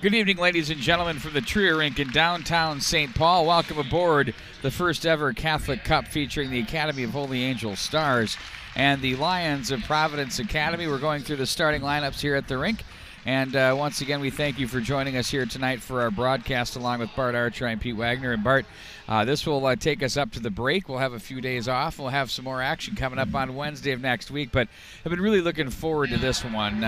Good evening, ladies and gentlemen, from the Trio Rink in downtown St. Paul. Welcome aboard the first ever Catholic Cup featuring the Academy of Holy Angel Stars and the Lions of Providence Academy. We're going through the starting lineups here at the rink. And once again, we thank you for joining us here tonight for our broadcast along with Bart Archer and Pete Wagner. And Bart, this will take us up to the break. We'll have a few days off. We'll have some more action coming up on Wednesday of next week. But I've been really looking forward to this one.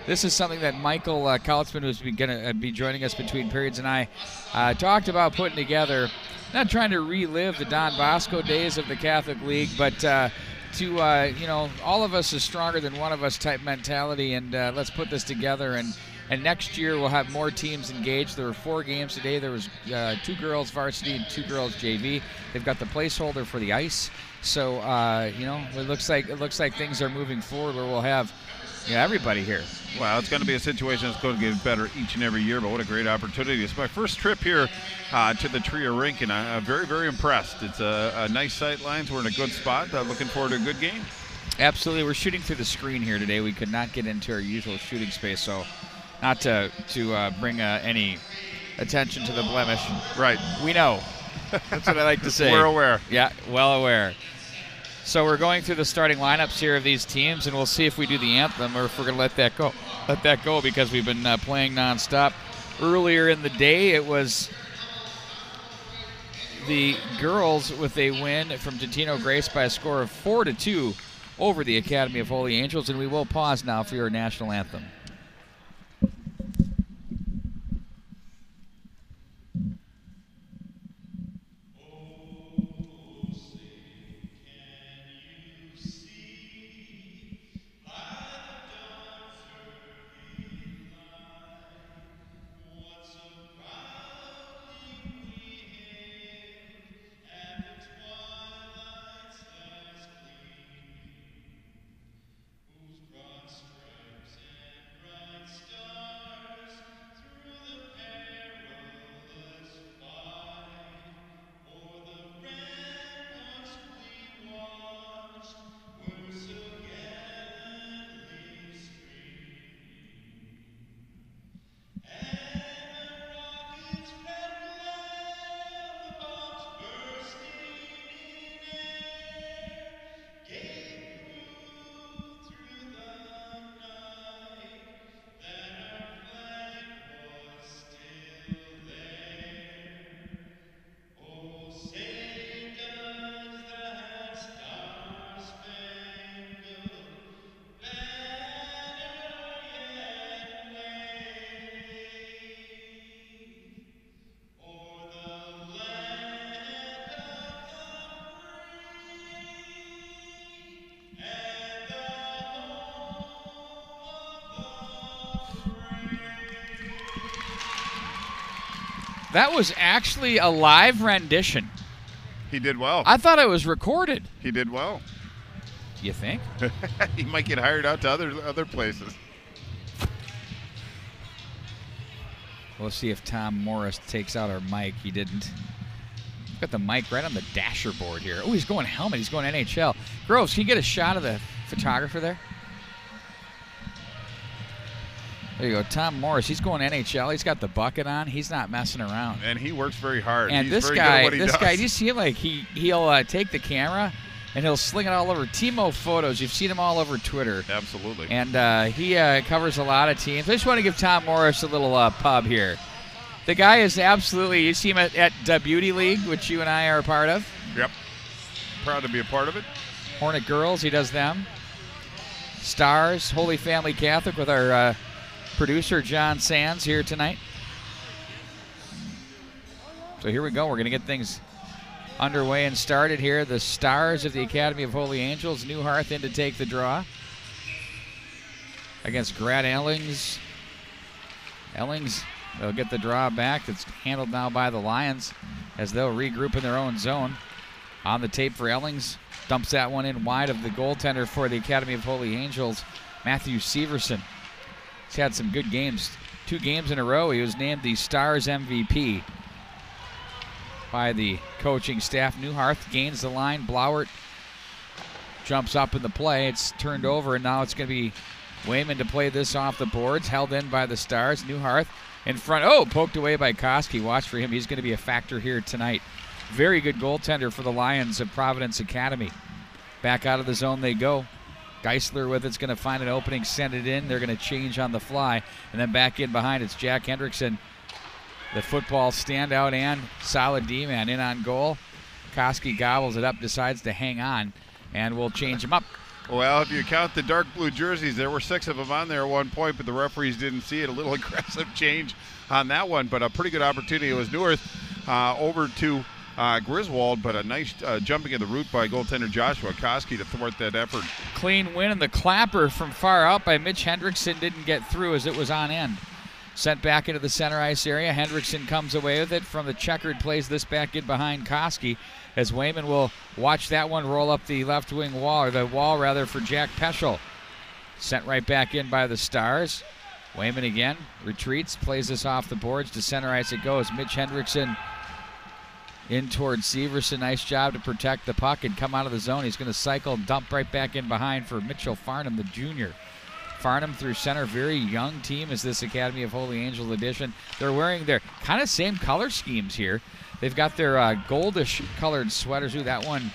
This is something that Michael Kautzman, who's going to be joining us between periods, and I talked about putting together, not trying to relive the Don Bosco days of the Catholic League, but all of us is stronger than one of us type mentality, and let's put this together. And next year we'll have more teams engaged. There were 4 games today. There was 2 girls varsity and 2 girls JV. They've got the placeholder for the ice, so it looks like things are moving forward where we'll have everybody here. Well, it's going to be a situation that's going to get better each and every year, but what a great opportunity. It's my first trip here to the Trio Rink, and I'm very, very impressed. It's a nice sight lines. We're in a good spot. Looking forward to a good game. Absolutely. We're shooting through the screen here today. We could not get into our usual shooting space, so not to bring any attention to the blemish. Right. We know. That's what I like to say. We're aware. Yeah, well aware. So we're going through the starting lineups here of these teams, and we'll see if we do the anthem or if we're going to let that go. Let that go because we've been playing nonstop. Earlier in the day, it was the girls with a win from Totino Grace by a score of 4-2 over the Academy of Holy Angels, and we will pause now for your national anthem. That was actually a live rendition. He did well. I thought it was recorded. He did well. You think? He might get hired out to other places. We'll see if Tom Morris takes out our mic. He didn't. Got the mic right on the dasher board here. Oh, he's going helmet. He's going NHL. Groves, can you get a shot of the photographer there? There you go, Tom Morris. He's going NHL. He's got the bucket on. He's not messing around. And he works very hard. And He's this very guy, good at what he does. do you see him? Like he'll take the camera and he'll sling it all over. Timo Photos. You've seen him all over Twitter. Absolutely. And he covers a lot of teams. I just want to give Tom Morris a little pub here. The guy is absolutely. You see him at the Beauty League, which you and I are a part of. Yep. Proud to be a part of it. Hornet Girls, he does them. Stars, Holy Family Catholic with our producer John Sands here tonight. So here we go. We're going to get things underway and started here. The Stars of the Academy of Holy Angels, Newharth in to take the draw against Grad Ellings. Ellings, they'll get the draw back. It's handled now by the Lions as they'll regroup in their own zone. On the tape for Ellings, dumps that one in wide of the goaltender for the Academy of Holy Angels, Matthew Severson. He's had some good games. 2 games in a row. He was named the Stars MVP by the coaching staff. Newharth gains the line. Blauert jumps up in the play. It's turned over, and now it's going to be Wayman to play this off the boards. Held in by the Stars. Newharth in front. Oh, poked away by Koski. Watch for him. He's going to be a factor here tonight. Very good goaltender for the Lions of Providence Academy. Back out of the zone they go. Geisler with it's going to find an opening, send it in. They're going to change on the fly. And then back in behind, it's Jack Hendrickson. The football standout and solid D-man in on goal. Koski gobbles it up, decides to hang on, and we'll change him up. Well, if you count the dark blue jerseys, there were 6 of them on there at one point, but the referees didn't see it. A little aggressive change on that one, but a pretty good opportunity. It was Neuwirth over to Griswold, but a nice jumping of the route by goaltender Joshua Koski to thwart that effort. Clean win, and the clapper from far out by Mitch Hendrickson didn't get through as it was on end. Sent back into the center ice area. Hendrickson comes away with it from the checkered, plays this back in behind Koski as Wayman will watch that one roll up the left wing wall, or the wall rather, for Jack Peschel. Sent right back in by the Stars. Wayman again retreats, plays this off the boards to center ice it goes. Mitch Hendrickson in towards Severson. Nice job to protect the puck and come out of the zone. He's going to cycle, dump right back in behind for Mitchell Farnham, the junior. Farnham through center, very young team is this Academy of Holy Angels edition. They're wearing their kind of same color schemes here. They've got their goldish colored sweaters. Ooh, that one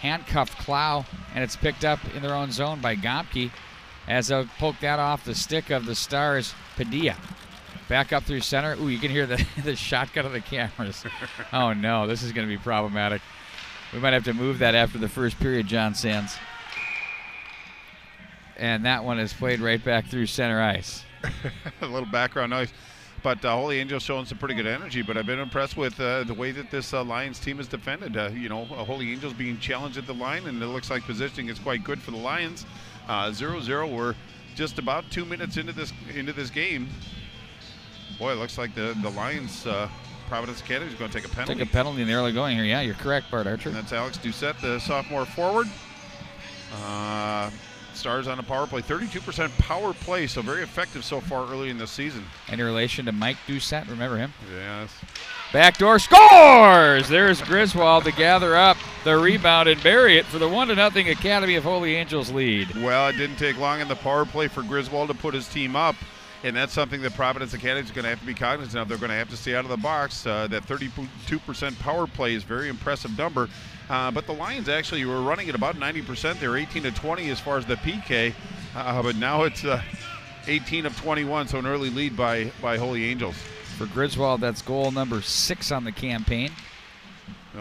handcuffed Clow, and it's picked up in their own zone by Gomke as they'll poke that off the stick of the Stars, Padilla. Back up through center. Ooh, you can hear the shotgun of the cameras. Oh no, this is going to be problematic. We might have to move that after the first period, John Sands. And that one is played right back through center ice. A little background noise. But Holy Angels showing some pretty good energy, but I've been impressed with the way that this Lions team is defended. Holy Angels being challenged at the line, and it looks like positioning is quite good for the Lions. 0-0. We're just about 2 minutes into this game. Boy, it looks like the Lions, Providence Academy, is going to take a penalty. Take a penalty in the early going here. Yeah, you're correct, Bart Archer. And that's Alex Doucette, the sophomore forward. Stars on a power play, 32% power play, so very effective so far early in the season. Any relation to Mike Doucette? Remember him? Yes. Backdoor scores! There's Griswold to gather up the rebound and bury it for the 1-0 Academy of Holy Angels lead. Well, it didn't take long in the power play for Griswold to put his team up, and that's something that Providence Academy is going to have to be cognizant of. They're going to have to stay out of the box. That 32% power play is a very impressive number. But the Lions actually were running at about 90%. They were 18 of 20 as far as the PK, but now it's 18 of 21, so an early lead by Holy Angels. For Griswold, that's goal number 6 on the campaign.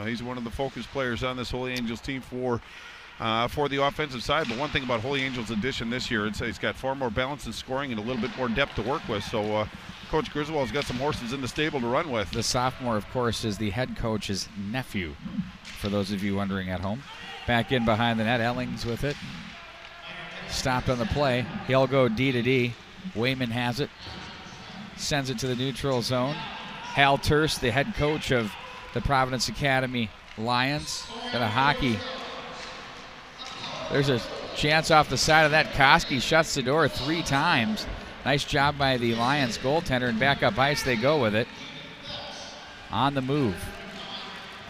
He's one of the focus players on this Holy Angels team for the offensive side. But one thing about Holy Angels' addition this year, it's got far more balance in scoring and a little bit more depth to work with. So Coach Griswold's got some horses in the stable to run with. The sophomore, of course, is the head coach's nephew, for those of you wondering at home. Back in behind the net, Ellings with it. Stopped on the play. He'll go D to D. Wayman has it. Sends it to the neutral zone. Hal Turst, the head coach of the Providence Academy Lions. Got a hockey. There's a chance off the side of that. Koski shuts the door 3 times. Nice job by the Lions goaltender, and back up ice they go with it. On the move.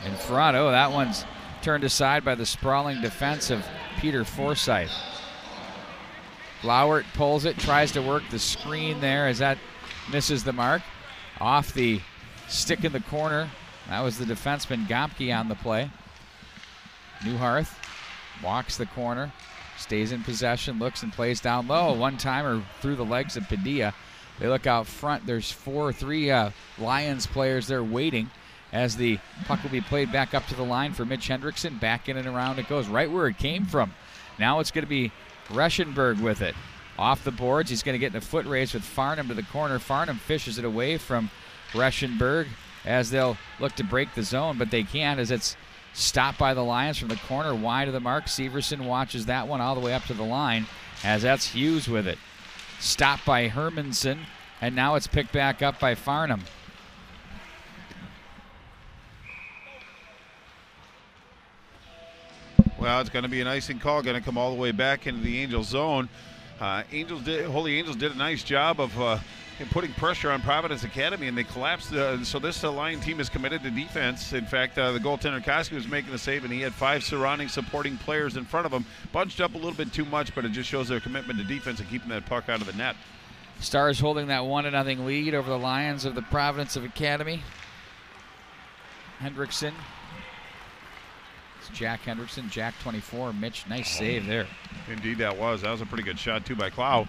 In front. Oh, that one's turned aside by the sprawling defense of Peter Forsyth. Blauert pulls it, tries to work the screen there as that misses the mark. Off the stick in the corner. That was the defenseman Gomke on the play. Newharth walks the corner, stays in possession, looks and plays down low. One-timer through the legs of Padilla. They look out front. There's 3 Lions players there waiting as the puck will be played back up to the line for Mitch Hendrickson. Back in and around it goes, right where it came from. Now it's going to be Reschenberg with it. Off the boards, he's going to get in a foot race with Farnham to the corner. Farnham fishes it away from Reschenberg as they'll look to break the zone, but they can't as it's stopped by the Lions from the corner wide of the mark. Severson watches that one all the way up to the line as that's Hughes with it. Stopped by Hermanson, and now it's picked back up by Farnham. Well, it's going to be an icing call, going to come all the way back into the Angels zone. Holy Angels did a nice job of putting pressure on Providence Academy, and they collapsed. So this Lion team is committed to defense. In fact, the goaltender Koski was making the save, and he had 5 surrounding supporting players in front of him. Bunched up a little bit too much, but it just shows their commitment to defense and keeping that puck out of the net. Stars holding that 1-0 lead over the Lions of the Providence of Academy. Hendrickson. It's Jack Hendrickson, Jack 24. Mitch, nice save there. Indeed, that was. That was a pretty good shot, too, by Clow.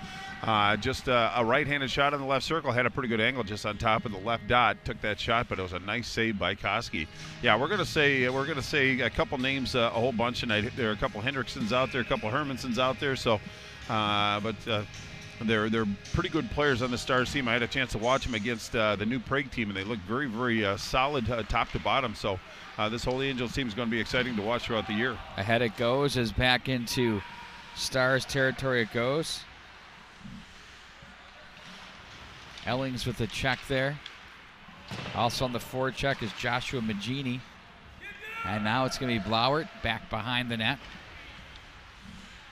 Just a right-handed shot in the left circle. Had a pretty good angle just on top of the left dot. Took that shot, but it was a nice save by Koski. Yeah, we're gonna say a couple names, a whole bunch tonight. There are a couple Hendricksons out there, a couple Hermansons out there. So, they're pretty good players on the Stars team. I had a chance to watch them against the new Prague team, and they look very, very solid top to bottom. So this Holy Angels team is going to be exciting to watch throughout the year. Ahead it goes, as back into Stars territory it goes. Ellings with the check there. Also on the forecheck is Joshua Magini. And now it's going to be Blauert back behind the net.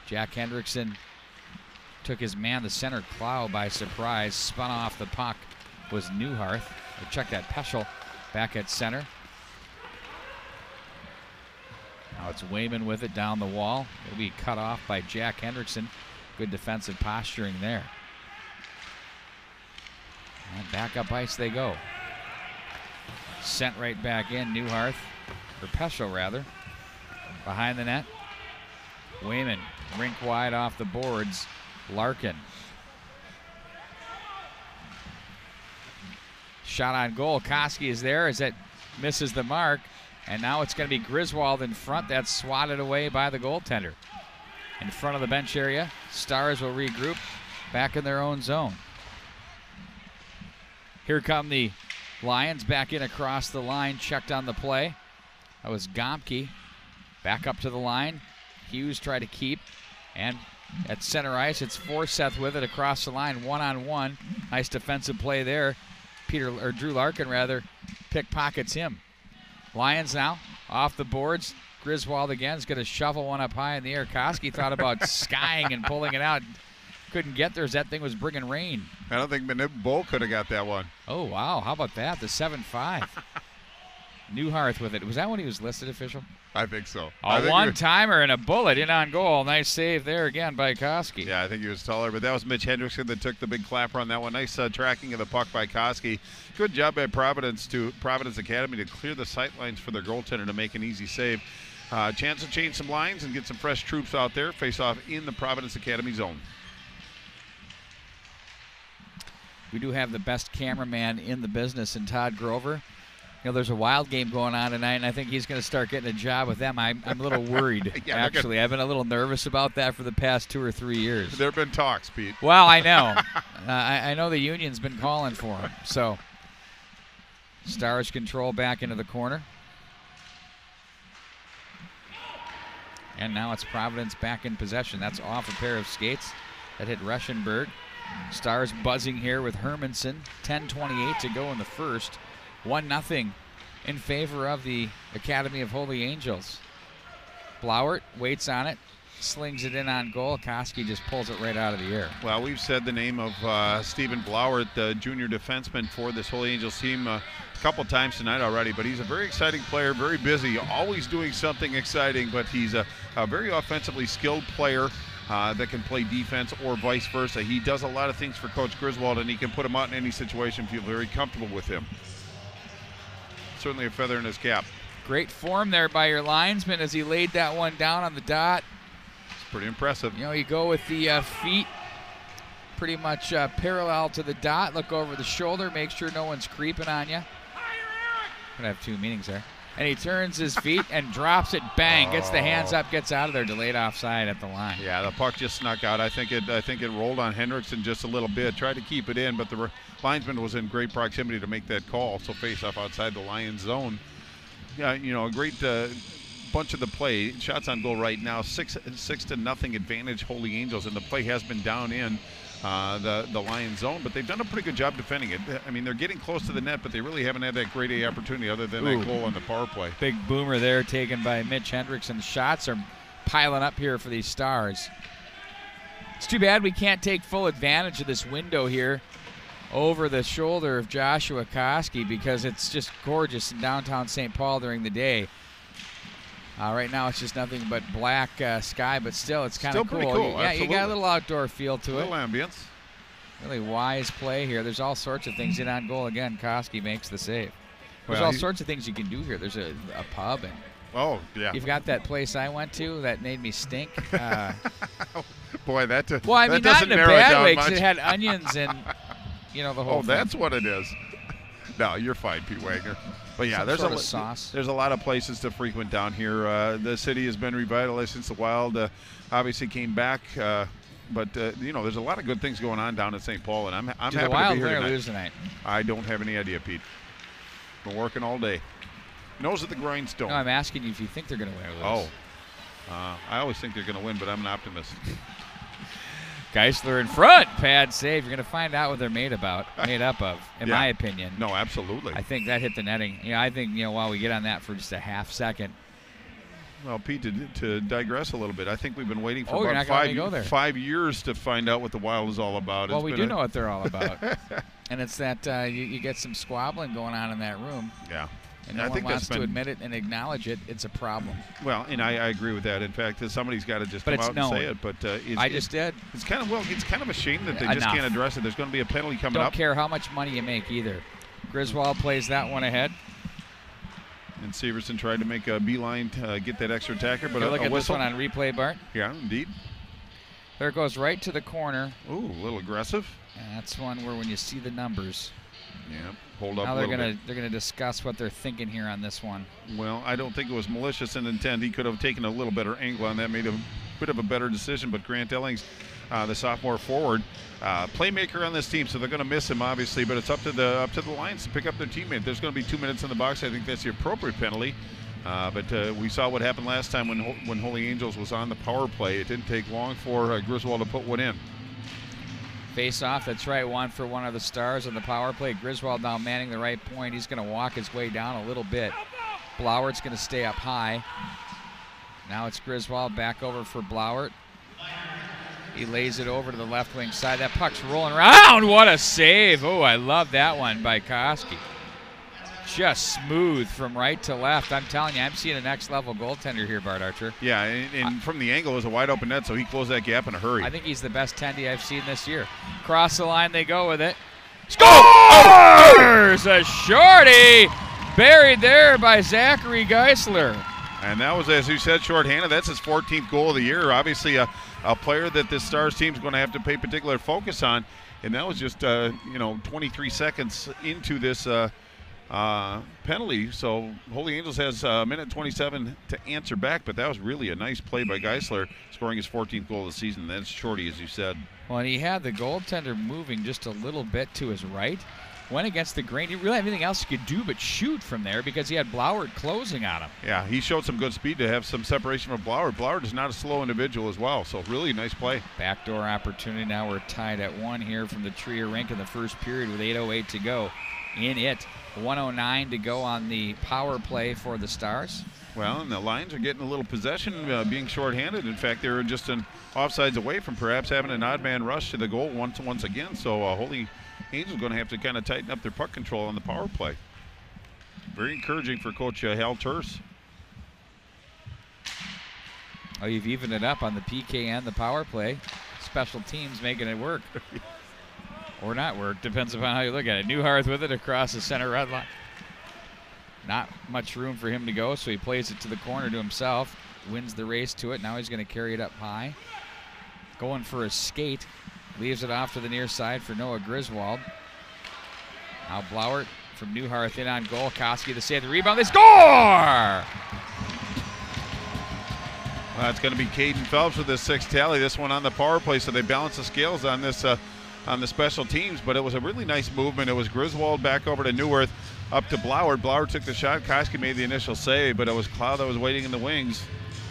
Jack Hendrickson took his man, the center Clow, by surprise. Spun off the puck was Newharth. Check that, Peschel back at center. Now it's Wayman with it down the wall. It'll be cut off by Jack Hendrickson. Good defensive posturing there. And back up ice they go. Sent right back in, Newharth, or Peschel rather. Behind the net. Wayman, rink wide off the boards. Larkin. Shot on goal. Koski is there as it misses the mark. And now it's going to be Griswold in front. That's swatted away by the goaltender. In front of the bench area, Stars will regroup back in their own zone. Here come the Lions back in across the line. Checked on the play. That was Gomke. Back up to the line. Hughes tried to keep. And at center ice, it's Forseth with it across the line, one-on-one. Nice defensive play there. Drew Larkin pickpockets him. Lions now off the boards. Griswold again is going to shovel one up high in the air. Koski thought about skying and pulling it out. Couldn't get there as that thing was bringing rain. I don't think Manip Bull could have got that one. Oh, wow. How about that? The 7-5. Newharth with it. Was that when he was listed official? I think so. A one-timer and a bullet in on goal. Nice save there again by Koski. Yeah, I think he was taller, but that was Mitch Hendrickson that took the big clapper on that one. Nice tracking of the puck by Koski. Good job by Providence Academy to clear the sight lines for their goaltender to make an easy save. Chance to change some lines and get some fresh troops out there. Face off in the Providence Academy zone. We do have the best cameraman in the business in Todd Grover. You know, there's a Wild game going on tonight, and I think he's going to start getting a job with them. I'm a little worried, Yeah, actually. I've been a little nervous about that for the past 2 or 3 years. There have been talks, Pete. Well, I know. I know the union's been calling for him. So, Stars control back into the corner. And now it's Providence back in possession. That's off a pair of skates that hit Reschenberg. Stars buzzing here with Hermanson. 10:28 to go in the first. 1-0 in favor of the Academy of Holy Angels. Blauert waits on it, slings it in on goal. Koski just pulls it right out of the air. Well, we've said the name of Stephen Blauert, the junior defenseman for this Holy Angels team, a couple times tonight already, but he's a very exciting player, very busy, always doing something exciting, but he's a very offensively skilled player that can play defense or vice versa. He does a lot of things for Coach Griswold, and he can put him out in any situation, feel very comfortable with him. Certainly a feather in his cap. Great form there by your linesman as he laid that one down on the dot. It's pretty impressive. You know, you go with the feet pretty much parallel to the dot. Look over the shoulder, make sure no one's creeping on you. Gonna have two meanings there. And he turns his feet and drops it. Bang! Gets the hands up, gets out of there. Delayed offside at the line. Yeah, the puck just snuck out. I think it rolled on Hendrickson just a little bit. Tried to keep it in, but the linesman was in great proximity to make that call. So face off outside the Lions zone. Yeah, you know, a great bunch of the play. Shots on goal right now. 6-0 advantage Holy Angels, and the play has been down in the Lions zone, but they've done a pretty good job defending it. I mean, they're getting close to the net, but they really haven't had that great A opportunity other than that goal on the power play. Big boomer there taken by Mitch Hendrickson. Shots are piling up here for these Stars. It's too bad we can't take full advantage of this window here over the shoulder of Joshua Koski, because it's just gorgeous in downtown St. Paul during the day. Right now it's just nothing but black sky, but still it's kind of cool. Pretty cool. Yeah, you got a little outdoor feel to a little ambience. Really wise play here. There's all sorts of things in on goal. Again, Koski makes the save. There's all sorts of things you can do here. There's a pub. And oh, yeah. you've got that place I went to that made me stink. Boy, that well, I mean, not in a bad way, because it had onions and, the whole thing. That's what it is. No, you're fine, Pete Wagner. But yeah, there's a lot of places to frequent down here. The city has been revitalized since the Wild obviously came back. But there's a lot of good things going on down in St. Paul, and I'm happy the Wild to be here win or tonight. lose tonight? I don't have any idea, Pete. Been working all day. Nose at the grindstone. No, I'm asking you if you think they're going to win or lose. I always think they're going to win, but I'm an optimist. Geisler in front. Pad save. You're going to find out what they're made up of, in my opinion. No, absolutely. I think that hit the netting. I think, while we get on that for just a half second. Well, Pete, to digress a little bit, I think we've been waiting for about 5 years to find out what the Wild is all about. Well, we do know what they're all about. And it's that you get some squabbling going on in that room. Yeah. And no one wants to admit it and acknowledge it. It's a problem. Well, and I agree with that. In fact, somebody's got to just come out and say it. But I just did. It's kind of a shame that they just can't address it. There's going to be a penalty coming up. Don't care how much money you make either. Griswold plays that one ahead. And Severson tried to make a beeline to get that extra attacker, but look a at whistle. This one on replay, Bart. Yeah, indeed. There it goes right to the corner. Ooh, a little aggressive. And that's one where when you see the numbers. Yeah, hold up. Now they're gonna discuss what they're thinking here on this one. Well, I don't think it was malicious in intent. He could have taken a little better angle on that, made a bit of a better decision. But Grant Ellings, the sophomore forward, playmaker on this team, so they're going to miss him obviously. But it's up to the Lions to pick up their teammate. There's going to be 2 minutes in the box. I think that's the appropriate penalty. But we saw what happened last time when Holy Angels was on the power play. It didn't take long for Griswold to put one in. Face off, that's right, 1 for 1 of the Stars on the power play. Griswold now manning the right point. He's going to walk his way down a little bit. Blauert's going to stay up high. Now it's Griswold back over for Blauert. He lays it over to the left wing side. That puck's rolling around. What a save. Oh, I love that one by Koski. Just smooth from right to left. I'm telling you, I'm seeing a next level goaltender here, Bart Archer. Yeah, and from the angle, it was a wide open net, so he closed that gap in a hurry. I think he's the best tendy I've seen this year. Cross the line, they go with it. Scores! A shorty buried there by Zachary Geisler. And that was, as you said, shorthanded. That's his 14th goal of the year. Obviously, a player that this Stars team is going to have to pay particular focus on. And that was just 23 seconds into this penalty. So Holy Angels has a minute 27 to answer back, but that was really a nice play by Geisler, scoring his 14th goal of the season. That's shorty, as you said. Well, and he had the goaltender moving just a little bit to his right. Went against the grain. He didn't really have anything else he could do but shoot from there because he had Blauert closing on him. Yeah, he showed some good speed to have some separation from Blauert. Blauert is not a slow individual as well, so really nice play. Backdoor opportunity. Now we're tied at 1 here from the Trier rink in the first period with 8:08 to go in it. 1:09 to go on the power play for the Stars. Well, and the Lions are getting a little possession, being shorthanded. In fact, they were just an offsides away from perhaps having an odd man rush to the goal once again. So Holy Angels going to have to kind of tighten up their puck control on the power play. Very encouraging for Coach Hal Terse. Oh, you've evened it up on the PK and the power play. Special teams making it work. Or not work, depends upon how you look at it. Newharth with it across the center red line. Not much room for him to go, so he plays it to the corner to himself. Wins the race to it. Now he's going to carry it up high. Going for a skate. Leaves it off to the near side for Noah Griswold. Now Blauert from Newharth in on goal. Koski the save, the rebound. They score! Well, it's going to be Caden Phelps with his 6th tally. This one on the power play, so they balance the scales on this on the special teams. But it was a really nice movement. It was Griswold back over to Newharth, up to Blauert. Blauert took the shot. Koski made the initial save, but it was Cloud that was waiting in the wings.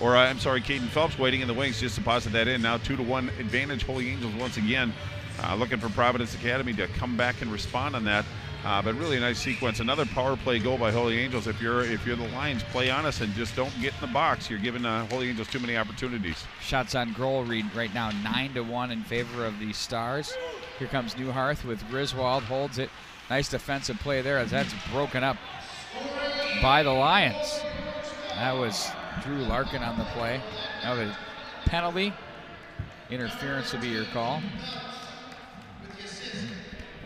Or, I'm sorry, Caden Phelps waiting in the wings just to deposit that in. Now 2-1 advantage. Holy Angels once again looking for Providence Academy to come back and respond on that. But really a nice sequence. Another power play goal by Holy Angels. If you're the Lions, play honest and just don't get in the box. You're giving Holy Angels too many opportunities. Shots on goal read right now 9-1 in favor of the Stars. Here comes Newharth with Griswold, holds it. Nice defensive play there as that's broken up by the Lions. That was Drew Larkin on the play. Now the penalty. Interference will be your call.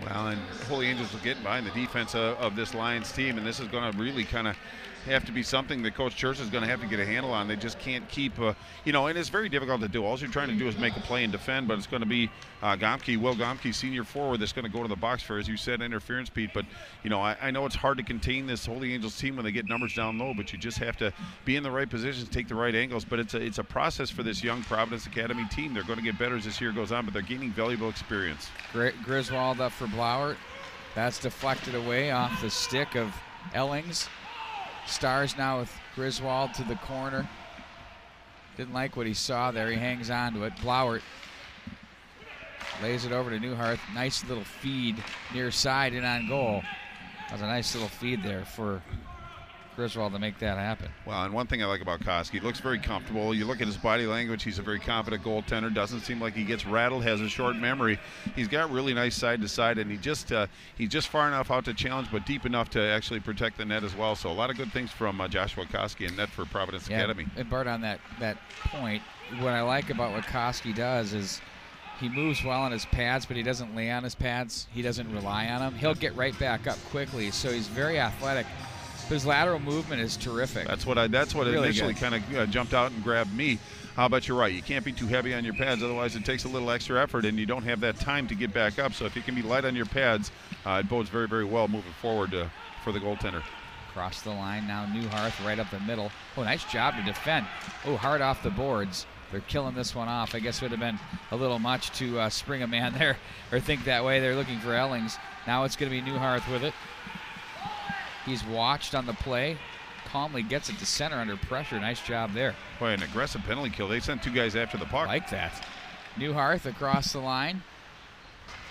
Well, and Holy Angels will get behind the defense of this Lions team, and this is going to really kind of have to be something that Coach Church is going to have to get a handle on. They just can't keep, and it's very difficult to do. All you're trying to do is make a play and defend, but it's going to be Will Gomke, senior forward, that's going to go to the box for, as you said, interference, Pete. But, I know it's hard to contain this Holy Angels team when they get numbers down low, but you just have to be in the right positions, take the right angles. But it's a process for this young Providence Academy team. They're going to get better as this year goes on, but they're gaining valuable experience. Griswold up for Blauert. That's deflected away off the stick of Ellings. Stars now with Griswold to the corner. Didn't like what he saw there. He hangs on to it. Blauert lays it over to Newhart. Nice little feed near side in on goal. That was a nice little feed there for Griswold to make that happen. Well, and one thing I like about Koski, he looks very comfortable. You look at his body language, he's a very confident goaltender. Doesn't seem like he gets rattled, has a short memory. He's got really nice side to side, and he's just far enough out to challenge, but deep enough to actually protect the net as well. So a lot of good things from Joshua Koski and net for Providence Academy. And Bart, on that point, what I like about what Koski does is he moves well on his pads, but he doesn't lay on his pads. He doesn't rely on them. He'll get right back up quickly, so he's very athletic. His lateral movement is terrific. That's what really initially kind of jumped out and grabbed me. But you're right. You can't be too heavy on your pads. Otherwise, it takes a little extra effort, and you don't have that time to get back up. So if you can be light on your pads, it bodes very, very well moving forward for the goaltender. Across the line now, Newhart right up the middle. Oh, nice job to defend. Oh, hard off the boards. They're killing this one off. I guess it would have been a little much to spring a man there or think that way. They're looking for Ellings. Now it's going to be Newhart with it. He's watched on the play, calmly gets it to center under pressure. Nice job there. Boy, an aggressive penalty kill. They sent two guys after the puck. Like that. Newhart across the line.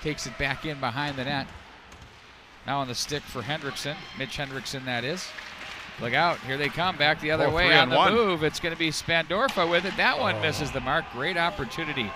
Takes it back in behind the net. Now on the stick for Hendrickson. Mitch Hendrickson, that is. Look out. Here they come back the other way on the move. It's going to be Spandorfa with it. That one misses the mark. Great opportunity.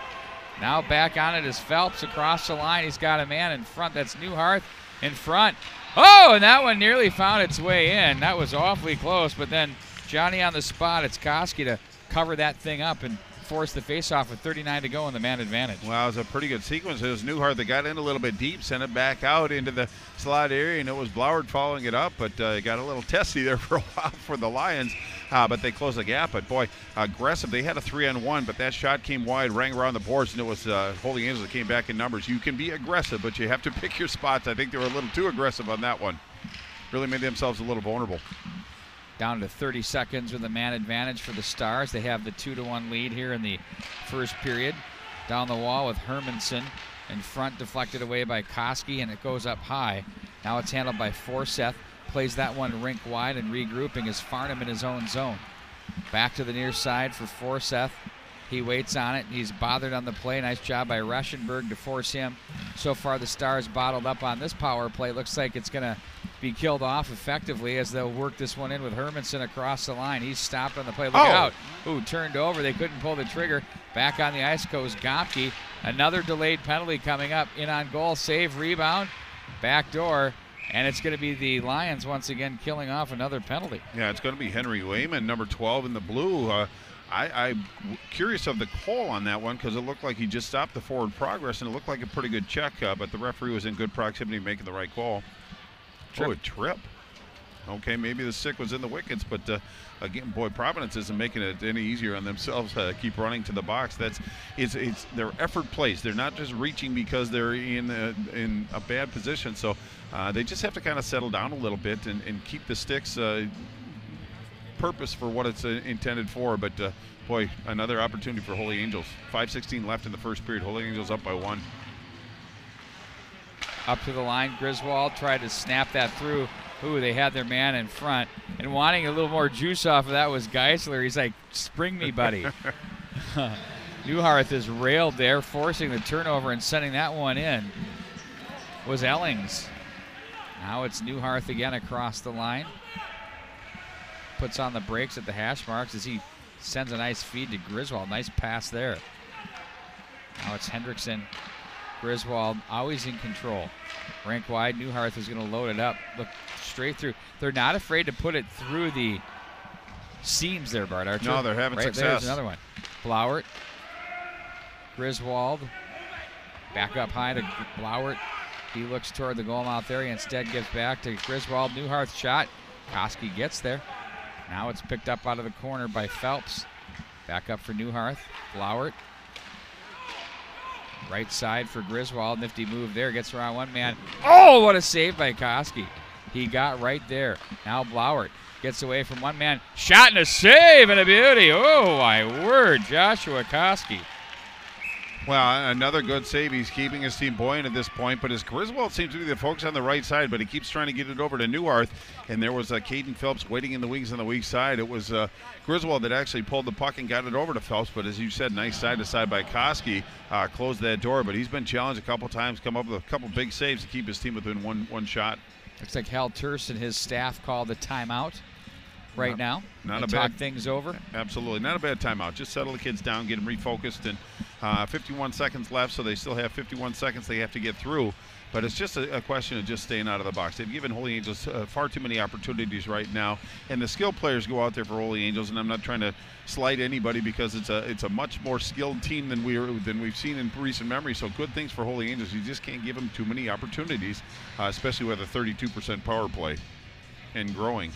Now back on it is Phelps across the line. He's got a man in front. That's Newhart in front. Oh, and that one nearly found its way in. That was awfully close, but then Johnny on the spot. It's Koski to cover that thing up and force the face-off with 39 to go in the man advantage. Wow, it was a pretty good sequence. It was Newhart that got in a little bit deep, sent it back out into the slot area, and it was Blauert following it up, but it got a little testy there for a while for the Lions, but they closed the gap. But, boy, aggressive. They had a 3-on-1, but that shot came wide, rang around the boards, and it was Holy Angels that came back in numbers. You can be aggressive, but you have to pick your spots. I think they were a little too aggressive on that one. Really made themselves a little vulnerable. Down to 30 seconds with a man advantage for the Stars. They have the 2-1 lead here in the first period. Down the wall with Hermanson in front, deflected away by Koski, and it goes up high. Now it's handled by Forseth. Plays that one rink wide, and regrouping is Farnham in his own zone. Back to the near side for Forseth. He waits on it. He's bothered on the play. Nice job by Reschenberg to force him. So far the Stars bottled up on this power play. Looks like it's going to be killed off effectively as they'll work this one in with Hermanson across the line. He's stopped on the play. Look out. Ooh, turned over. They couldn't pull the trigger. Back on the ice goes Gomke. Another delayed penalty coming up. In on goal. Save, rebound. Back door. And it's going to be the Lions once again killing off another penalty. Yeah, it's going to be Henry Wayman, number 12 in the blue. I'm curious of the call on that one because it looked like he just stopped the forward progress, and it looked like a pretty good check, but the referee was in good proximity making the right call. Trip. Oh, a trip. Okay, maybe the stick was in the wickets, but again, boy, Providence isn't making it any easier on themselves. Keep running to the box. It's their effort plays. They're not just reaching because they're in a bad position. So they just have to kind of settle down a little bit and keep the sticks purpose for what it's intended for. But boy, another opportunity for Holy Angels. 5:16 left in the first period. Holy Angels up by 1. Up to the line, Griswold tried to snap that through. Ooh, they had their man in front. And wanting a little more juice off of that was Geisler. He's like, spring me, buddy. Newhart is railed there, forcing the turnover and sending that one in. Was Ellings. Now it's Newhart again across the line. Puts on the brakes at the hash marks as he sends a nice feed to Griswold. Nice pass there. Now it's Hendrickson. Griswold always in control. Rank wide. Newhart is going to load it up. Look straight through. They're not afraid to put it through the seams there, Bart. Archer. No, they're having success. There's another one. Blauert. Griswold. Back up high to Blauert. He looks toward the goal mouth area. Instead gives back to Griswold. Newhart's shot. Koski gets there. Now it's picked up out of the corner by Phelps. Back up for Newhart. Flowert. Right side for Griswold. Nifty move there. Gets around one man. Oh, what a save by Koski. He got right there. Now Blauert gets away from one man. Shot and a save and a beauty. Oh, my word. Joshua Koski. Well, another good save. He's keeping his team buoyant at this point, but as Griswold seems to be the focus on the right side, but he keeps trying to get it over to Newhart, and there was Caden Phelps waiting in the wings on the weak side. It was Griswold that actually pulled the puck and got it over to Phelps, but as you said, nice side-to-side by Koski, closed that door, but he's been challenged a couple times, come up with a couple big saves to keep his team within one shot. Looks like Hal Terse and his staff called a timeout right now. Not a talk bad, things over. Absolutely, not a bad timeout. Just settle the kids down, get them refocused, and 51 seconds left, so they still have 51 seconds they have to get through. But it's just a question of just staying out of the box. They've given Holy Angels far too many opportunities right now, and the skilled players go out there for Holy Angels. And I'm not trying to slight anybody because it's a much more skilled team than we've seen in recent memory. So good things for Holy Angels. You just can't give them too many opportunities, especially with a 32% power play and growing.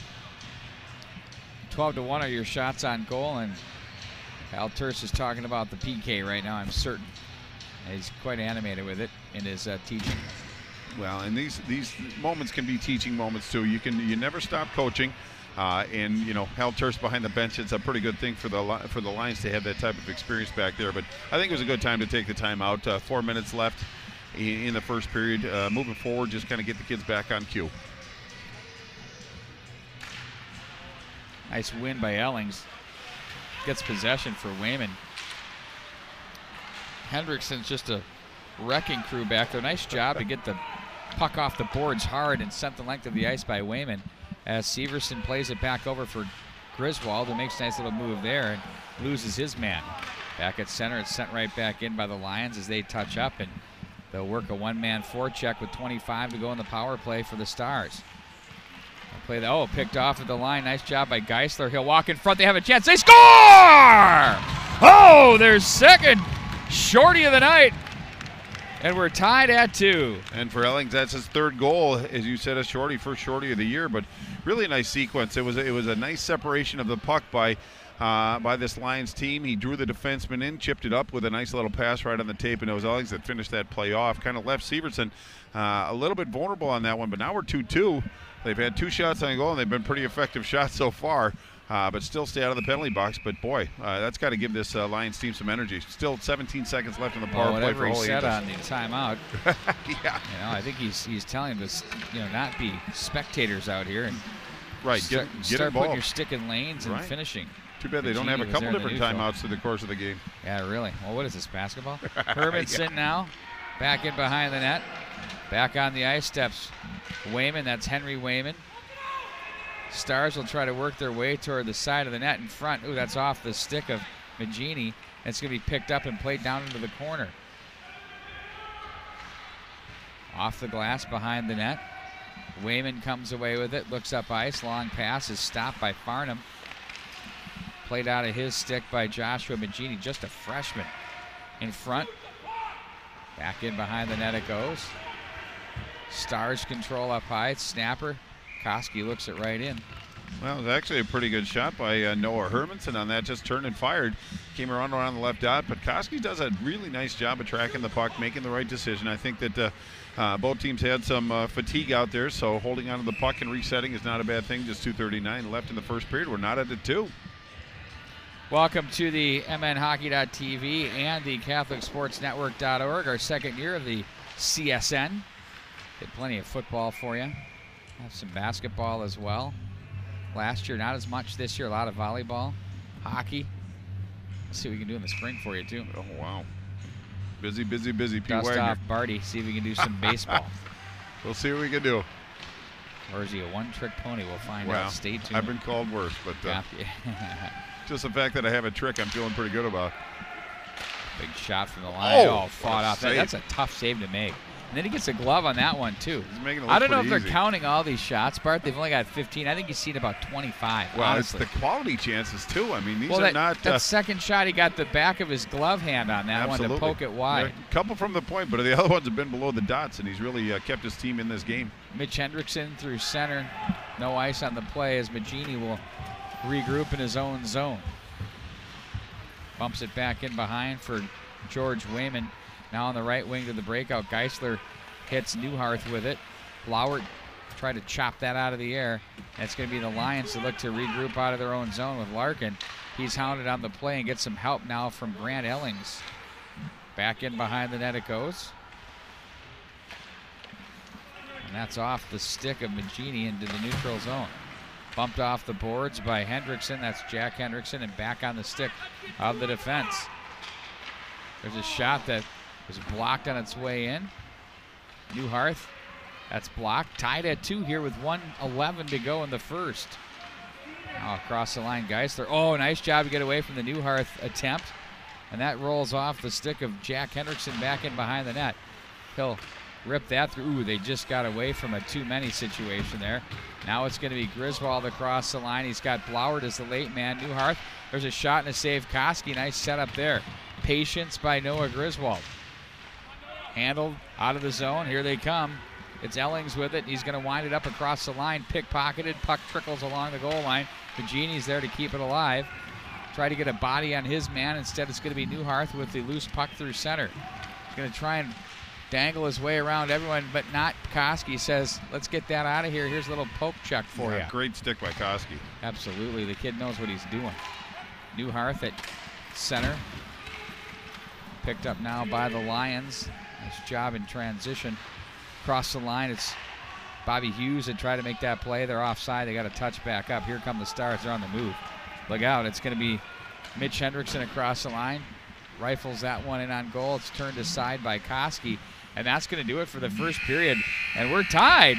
12-1 are your shots on goal, and Hal Terse is talking about the PK right now, I'm certain. And he's quite animated with it in his teaching. Well, and these moments can be teaching moments too. You never stop coaching, and you know Hal Terse behind the bench. It's a pretty good thing for the Lions to have that type of experience back there. But I think it was a good time to take the time out. 4 minutes left in the first period. Moving forward, just kind of get the kids back on cue. Nice win by Ellings. Gets possession for Wayman. Hendrickson's just a wrecking crew back there. Nice job to get the puck off the boards hard and sent the length of the ice by Wayman. As Severson plays it back over for Griswold, who makes a nice little move there and loses his man. Back at center, it's sent right back in by the Lions as they touch up, and they'll work a one-man forecheck with 25 to go in the power play for the Stars. Play that. Picked off at the line. Nice job by Geisler. He'll walk in front. They have a chance. They score! Oh, their second shorty of the night. And we're tied at 2. And for Ellings, that's his third goal. As you said, a shorty, first shorty of the year, but really a nice sequence. It was a nice separation of the puck by this Lions team. He drew the defenseman in, chipped it up with a nice little pass right on the tape, and it was Ellings that finished that play off. Kind of left Severson a little bit vulnerable on that one, but now we're 2-2. They've had 2 shots on goal, and they've been pretty effective shots so far, but still stay out of the penalty box. But, boy, that's got to give this Lions team some energy. Still 17 seconds left in the power play for Holy Angels. Whatever he said on the timeout. Yeah. I think he's telling them to not be spectators out here and get start involved. Putting your stick in lanes and finishing. Too bad they don't have a couple different timeouts through the course of the game. Yeah, really. Well, what is this, basketball? Hermanson now back in behind the net. Back on the ice steps Wayman. That's Henry Wayman. Stars will try to work their way toward the side of the net in front. Ooh, that's off the stick of Magini. It's going to be picked up and played down into the corner. Off the glass behind the net. Wayman comes away with it. Looks up ice. Long pass is stopped by Farnham. Played out of his stick by Joshua Magini. Just a freshman in front. Back in behind the net it goes. Stars control up high. It's snapper. Koski looks it right in. Well, it was actually a pretty good shot by Noah Hermanson on that. Just turned and fired. Came around the left dot. But Koski does a really nice job of tracking the puck, making the right decision. I think that both teams had some fatigue out there, so holding onto the puck and resetting is not a bad thing. Just 2:39 left in the first period. We're not at the 2. Welcome to the MNHockey.tv and the CatholicSportsNetwork.org, our second year of the CSN. Did plenty of football for you. Have some basketball as well. Last year, not as much this year. A lot of volleyball, hockey. Let's see what we can do in the spring for you, too. Oh, wow. Busy, busy, busy. P. Dust Wagner. off Barty, see if we can do some baseball. We'll see what we can do. Or is he a one-trick pony? We'll find out. Stay tuned. I've been called worse, but just the fact that I have a trick I'm feeling pretty good about. Big shot from the line. Fought off. Save. That's a tough save to make. And then he gets a glove on that one, too. He's making it look I don't know if pretty they're easy. counting all these shots, Bart. They've only got 15. I think he's seen about 25, Well, honestly. it's the quality chances, too. I mean, these well, are not. that second shot, he got the back of his glove hand on that one to poke it wide. Yeah, a couple from the point, but the other ones have been below the dots, and he's really kept his team in this game. Mitch Hendrickson through center. No ice on the play as Magini will regroup in his own zone. Bumps it back in behind for George Wayman. Now on the right wing to the breakout. Geisler hits Newharth with it. Blauert tried to chop that out of the air. That's going to be the Lions to look to regroup out of their own zone with Larkin. He's hounded on the play and gets some help now from Grant Ellings. Back in behind the net it goes. And that's off the stick of Magini into the neutral zone. Bumped off the boards by Hendrickson. That's Jack Hendrickson, and back on the stick of the defense. There's a shot that was blocked on its way in. Newharth, that's blocked. Tied at 2 here with 1:11 to go in the first. Now across the line, Geisler. Oh, nice job to get away from the Newharth attempt. And that rolls off the stick of Jack Hendrickson back in behind the net. He'll rip that through. Ooh, they just got away from a too-many situation there. Now it's going to be Griswold across the line. He's got Blauert as the late man. Newharth, there's a shot and a save. Koski, nice setup there. Patience by Noah Griswold. Handled out of the zone. Here they come. It's Ellings with it. He's going to wind it up across the line. Pickpocketed. Puck trickles along the goal line. Magini's there to keep it alive. Try to get a body on his man. Instead, it's going to be Newharth with the loose puck through center. He's going to try and dangle his way around everyone, but not Koski. Says, let's get that out of here. Here's a little poke check for you. Great stick by Koski. Absolutely. The kid knows what he's doing. Newharth at center. Picked up now by the Lions. Nice job in transition. Across the line, it's Bobby Hughes that tried to make that play. They're offside. They got to touch back up. Here come the Stars. They're on the move. Look out. It's going to be Mitch Hendrickson across the line. Rifles that one in on goal. It's turned aside by Koski. And that's going to do it for the first period. And we're tied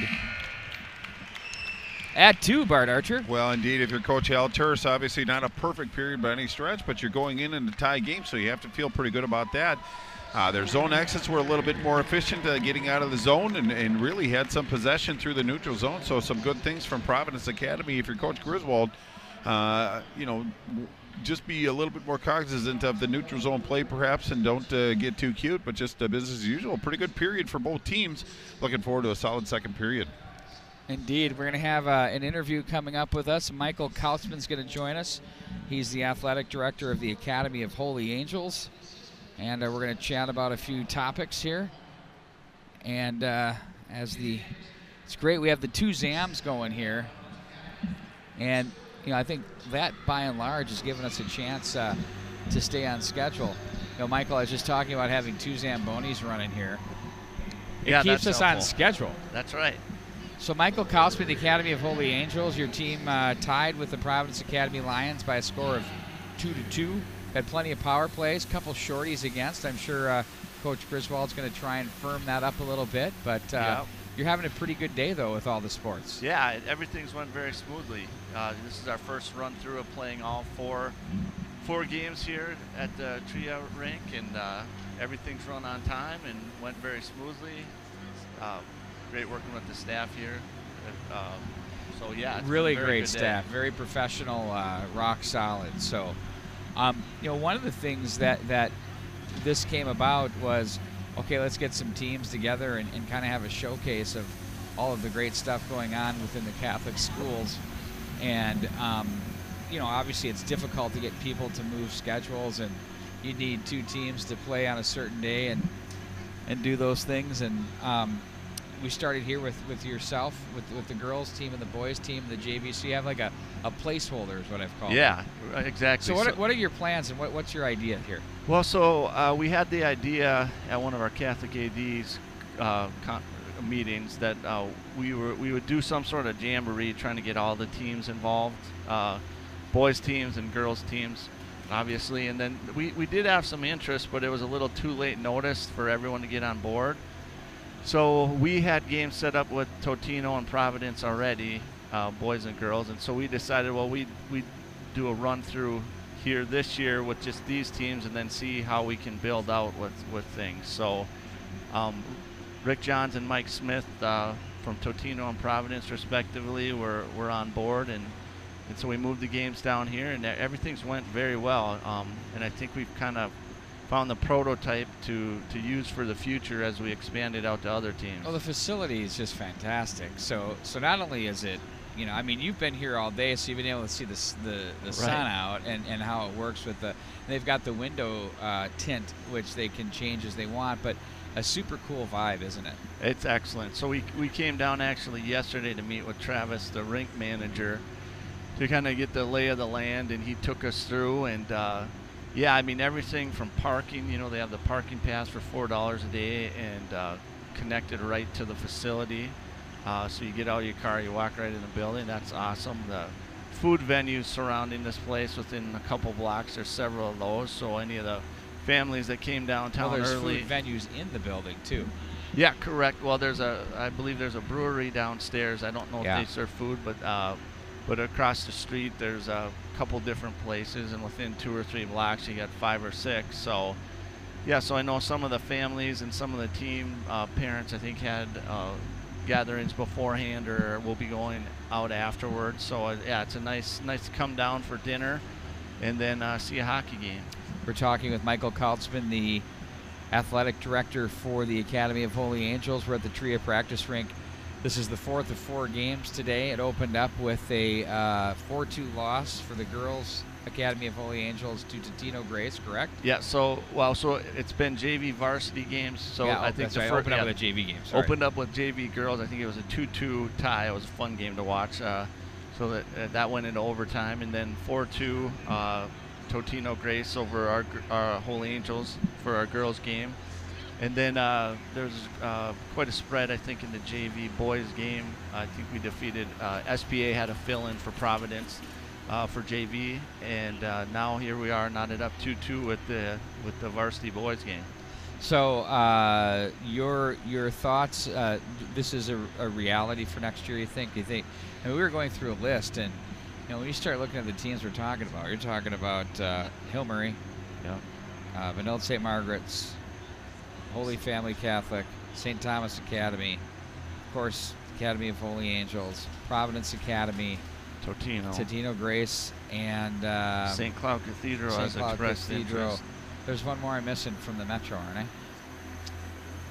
at 2, Bart Archer. Well, indeed, if you're Coach Hal Turris, obviously not a perfect period by any stretch, but you're going in a tie game, so you have to feel pretty good about that. Their zone exits were a little bit more efficient getting out of the zone and really had some possession through the neutral zone, so some good things from Providence Academy. If you're Coach Griswold, just be a little bit more cognizant of the neutral zone play perhaps and don't get too cute, but just business as usual. Pretty good period for both teams. Looking forward to a solid second period. Indeed. We're going to have an interview coming up with us. Michael Kautzman's going to join us. He's the athletic director of the Academy of Holy Angels. And we're going to chat about a few topics here. And it's great. We have the 2 Zams going here. And, I think that by and large has given us a chance to stay on schedule. Michael, I was just talking about having 2 Zambonis running here. It keeps us on schedule. That's right. So Michael Kautzman, the Academy of Holy Angels, your team tied with the Providence Academy Lions by a score of 2-2. Had plenty of power plays, couple shorties against. I'm sure Coach Griswold's going to try and firm that up a little bit. But you're having a pretty good day, though, with all the sports. Yeah, everything's went very smoothly. This is our first run through of playing all four games here at the Tria rink, and everything's run on time and went very smoothly. Great working with the staff here. So yeah, it's really been a very great good staff, day. very professional, rock solid. So, one of the things that this came about was, okay, let's get some teams together and kind of have a showcase of all of the great stuff going on within the Catholic schools. And obviously it's difficult to get people to move schedules, and you need 2 teams to play on a certain day and do those things. And we started here with yourself, with the girls team and the boys team, the JV. So you have like a placeholder is what I've called it. Yeah, exactly. So what are your plans and what's your idea here? Well, so we had the idea at one of our Catholic ADs meetings that we would do some sort of jamboree, trying to get all the teams involved, boys teams and girls teams, obviously. And then we did have some interest, but it was a little too late notice for everyone to get on board. So we had games set up with Totino and Providence already, boys and girls, and so we decided, well, we'd do a run through here this year with just these teams and then see how we can build out with things. So Rick Johns and Mike Smith from Totino and Providence, respectively, were on board, and so we moved the games down here, and everything's went very well. And I think we've kind of found the prototype to use for the future as we expand it out to other teams. Well, the facility is just fantastic. So not only is it, I mean, you've been here all day, so you've been able to see the sun out and how it works with they've got the window tint, which they can change as they want, but a super cool vibe, isn't it? It's excellent. So we came down actually yesterday to meet with Travis, the rink manager, to kind of get the lay of the land, and he took us through, and yeah, I mean, everything from parking, they have the parking pass for $4 a day and connected right to the facility. So you get out of your car, you walk right in the building. That's awesome. The food venues surrounding this place within a couple blocks, there's several of those. So any of the families that came downtown there's early. Food venues in the building too. Yeah, correct. Well, I believe there's a brewery downstairs. I don't know if they serve food, but across the street there's a couple different places, and within 2 or 3 blocks you got 5 or 6. So yeah, so I know some of the families and some of the team parents, I think, had gatherings beforehand or will be going out afterwards. So yeah, it's a nice to come down for dinner and then see a hockey game. We're talking with Michael Kautzman, the athletic director for the Academy of Holy Angels. We're at the Tria practice rink. This is the 4th of 4 games today. It opened up with a 4-2 loss for the girls Academy of Holy Angels to Totino Grace, correct? Yeah, so it's been JV varsity games. So yeah, I think the opened up with a JV game. Sorry. Opened up with JV girls. I think it was a 2-2 tie. It was a fun game to watch. So that went into overtime, and then 4-2 Totino Grace over our Holy Angels for our girls game. And then there's quite a spread, I think, in the JV boys game. I think we defeated SPA had a fill-in for Providence for JV, and now here we are knotted up 2-2 with the varsity boys game. So your thoughts? This is a reality for next year, you think? Do you think? And we were going through a list, and when you start looking at the teams we're talking about, you're talking about Hill Murray, Vanilla St. Margaret's, Holy Family Catholic, St. Thomas Academy, of course, Academy of Holy Angels, Providence Academy, Totino Grace, and St. Cloud Cathedral has expressed interest. There's one more I'm missing from the Metro, aren't I?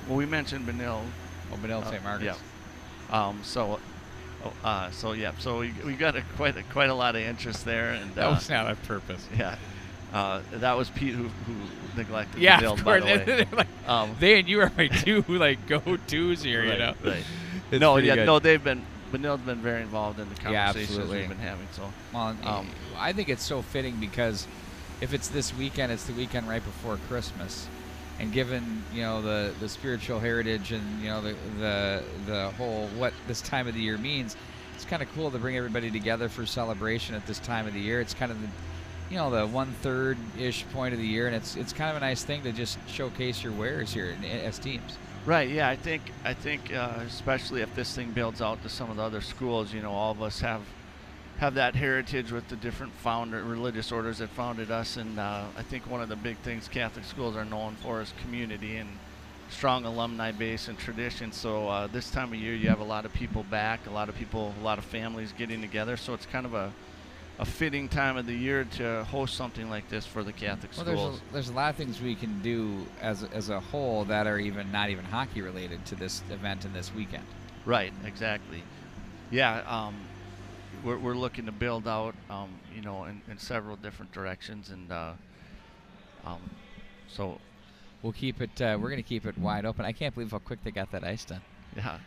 Well, we mentioned Benil. Oh, Benil St. Margaret's. Yeah. So we got quite a lot of interest there, and that was not on purpose. Yeah. That was Pete who neglected the build, of course. by the way. They and you are my two go-tos here, right, Right. It's Benil's been very involved in the conversations we've been having. So, I think it's so fitting because if it's this weekend, it's the weekend right before Christmas, and given the spiritual heritage and the whole what this time of the year means, it's kind of cool to bring everybody together for celebration at this time of the year. It's kind of the 1/3-ish point of the year, and it's kind of a nice thing to just showcase your wares here as teams. Right. Yeah. I think especially if this thing builds out to some of the other schools, all of us have that heritage with the different religious orders that founded us, and I think one of the big things Catholic schools are known for is community and strong alumni base and tradition. So this time of year, you have a lot of people back, a lot of families getting together. So it's kind of a fitting time of the year to host something like this for the Catholic schools. There's a lot of things we can do as a whole that are not even hockey related to this event and this weekend. Right, exactly. Yeah, we're looking to build out, in several different directions, and so we'll keep it. We're going to keep it wide open. I can't believe how quick they got that ice done. Yeah.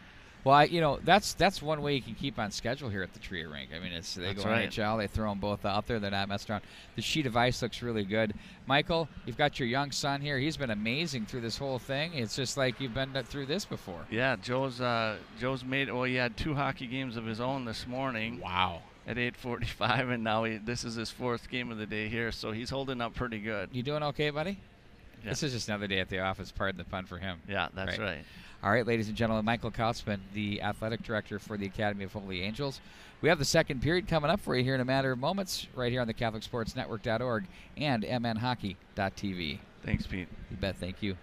Well, that's one way you can keep on schedule here at the Tria rink. I mean, they go right. NHL, they throw them both out there. They're not messing around. The sheet of ice looks really good. Michael, you've got your young son here. He's been amazing through this whole thing. It's just like you've been through this before. Yeah, Joe's made. Well, he had 2 hockey games of his own this morning. Wow. At 8:45, and now this is his 4th game of the day here, so he's holding up pretty good. You doing okay, buddy? Yeah. This is just another day at the office. Pardon the pun for him. Yeah, that's right. All right, ladies and gentlemen, Michael Kautzman, the athletic director for the Academy of Holy Angels. We have the second period coming up for you here in a matter of moments right here on the CatholicSportsNetwork.org and mnhockey.tv. 'TV. Thanks, Pete. You bet. Thank you.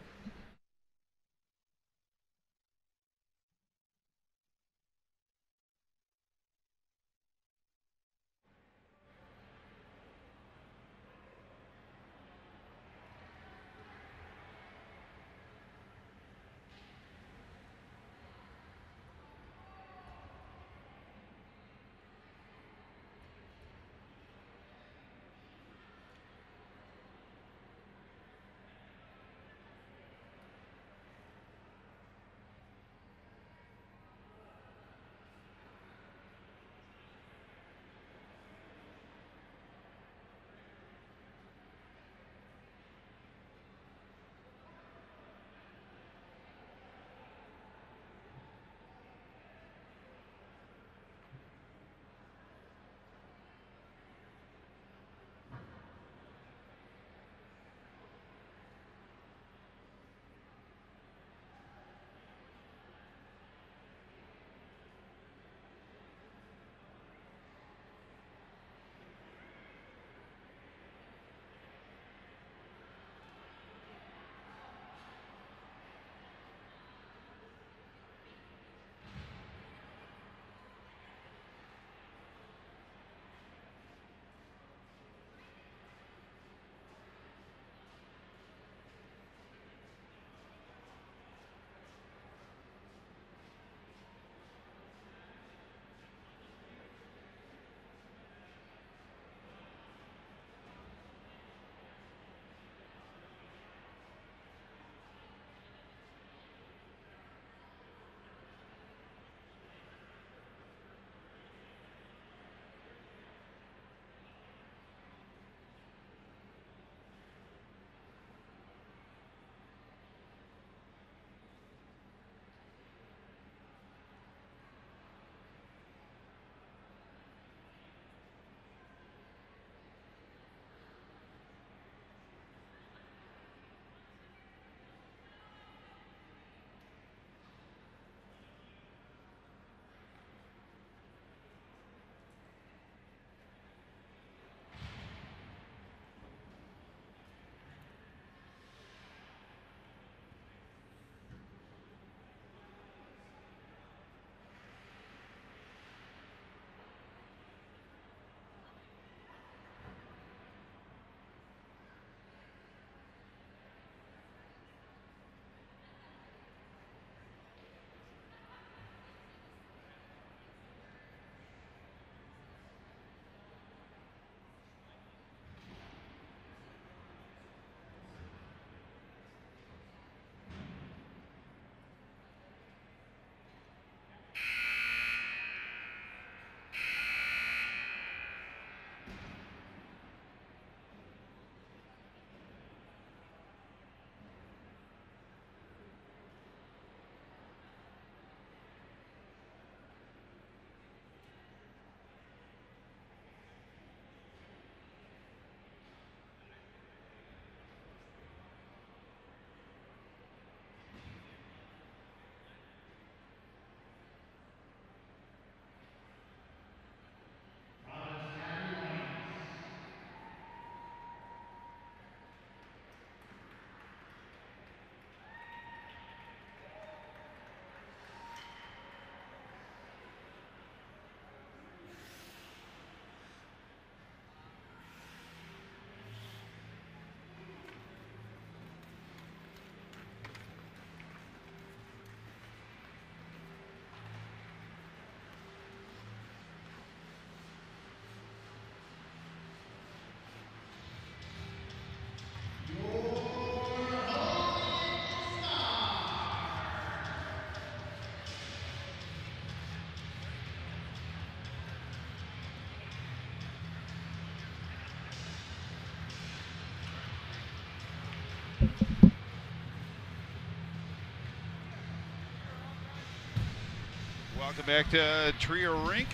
Welcome back to Trio Rink.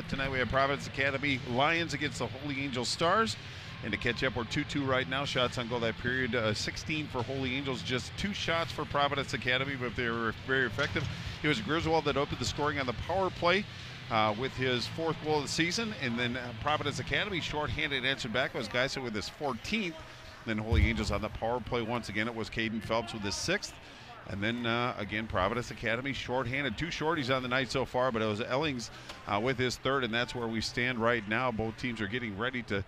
Tonight we have Providence Academy Lions against the Holy Angels Stars. And to catch up, we're 2-2 right now. Shots on goal that period, 16 for Holy Angels, just 2 shots for Providence Academy, but they were very effective. It was Griswold that opened the scoring on the power play with his 4th goal of the season. And then Providence Academy shorthanded answered back. It was Geisa with his 14th. Then Holy Angels on the power play once again. It was Caden Phelps with his 6th. And then, again, Providence Academy shorthanded. 2 shorties on the night so far, but it was Ellings with his 3rd, and that's where we stand right now. Both teams are getting ready to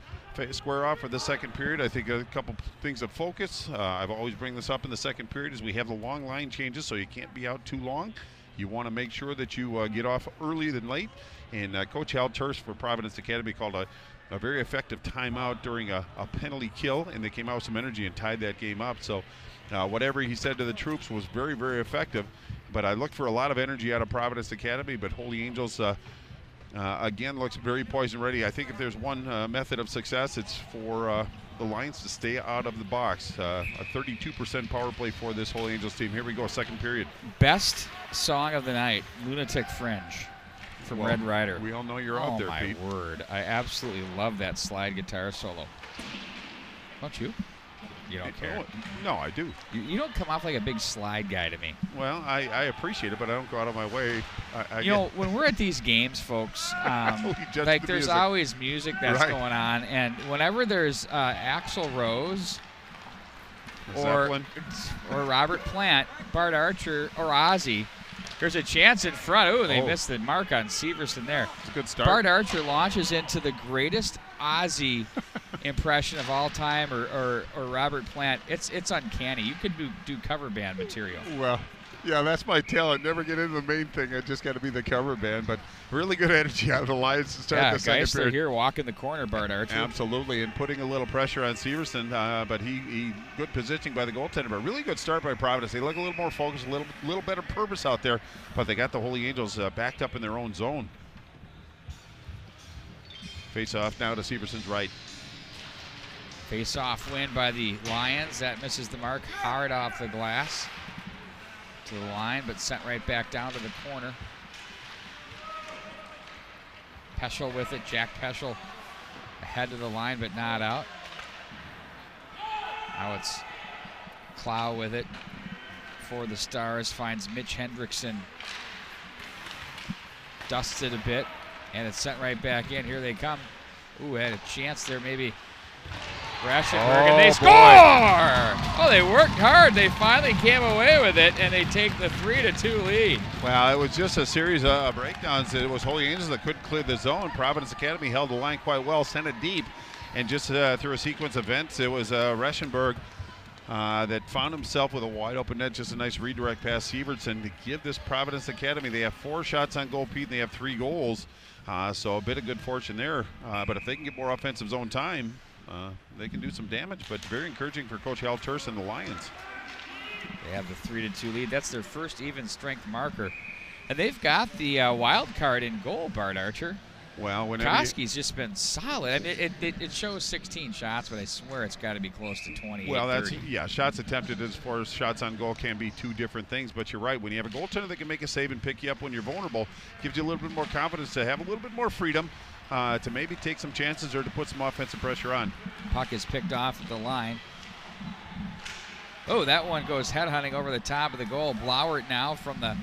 square off for the second period. I think a couple things of focus. I've always bring this up in the second period is we have the long line changes, so you can't be out too long. You want to make sure that you get off early than late. And Coach Hal Terse for Providence Academy called a very effective timeout during a penalty kill, and they came out with some energy and tied that game up. So whatever he said to the troops was very, very effective. But I looked for a lot of energy out of Providence Academy, but Holy Angels, again, looks very poised and ready. I think if there's one method of success, it's for the Lions to stay out of the box. A 32% power play for this Holy Angels team. Here we go, second period. Best song of the night, Lunatic Fringe from Red Rider. We all know you're out there, Pete. Oh, my word. I absolutely love that slide guitar solo. Don't you? You don't care. No, I do. You don't come off like a big slide guy to me. Well, I appreciate it, but I don't go out of my way. You know, when we're at these games, folks, like there's always music that's going on, and whenever there's Axl Rose or Robert Plant, Bart Archer, or Ozzy, there's a chance in front. Oh, they missed the mark on Severson there. It's a good start. Bart Archer launches into the greatest Ozzy impression of all time, or Robert Plant. It's uncanny. You could do cover band material. Well, yeah, that's my talent. Never get into the main thing. I just got to be the cover band. But really good energy out of the Lions to start the second period. Here walking the corner, Bart Archer. Absolutely, and putting a little pressure on Severson. But he good positioning by the goaltender. But really good start by Providence. They look a little more focused, a little better purpose out there. But they got the Holy Angels backed up in their own zone. Face off now to Severson's right. Face-off win by the Lions. That misses the mark hard off the glass to the line, but sent right back down to the corner. Peschel with it. Jack Peschel ahead to the line, but not out. Now it's Clow with it for the Stars. Finds Mitch Hendrickson. Dusts it a bit, and it's sent right back in. Here they come. Ooh, had a chance there maybe. Raschenberg, and they score! Oh, they worked hard. They finally came away with it, and they take the 3-2 lead. Well, it was just a series of breakdowns. It was Holy Angels that couldn't clear the zone. Providence Academy held the line quite well, sent it deep, and just through a sequence of events, it was Raschenberg that found himself with a wide open net. Just a nice redirect pass Severson to give this Providence Academy. They have 4 shots on goal, Pete, and they have 3 goals. So a bit of good fortune there. But if they can get more offensive zone time, they can do some damage, but very encouraging for Coach Hal Terse and the Lions. They have the 3-2 lead. That's their first even strength marker. And they've got the wild card in goal, Bart Archer. Well, Koski's just been solid. I mean, it shows 16 shots, but I swear it's got to be close to 28. Well, that's 30. Shots attempted as far as shots on goal can be 2 different things. But you're right. When you have a goaltender that can make a save and pick you up when you're vulnerable, gives you a little bit more confidence to have a little bit more freedom to maybe take some chances or to put some offensive pressure on. Puck is picked off at the line. Oh, that one goes headhunting over the top of the goal. Blauert now from the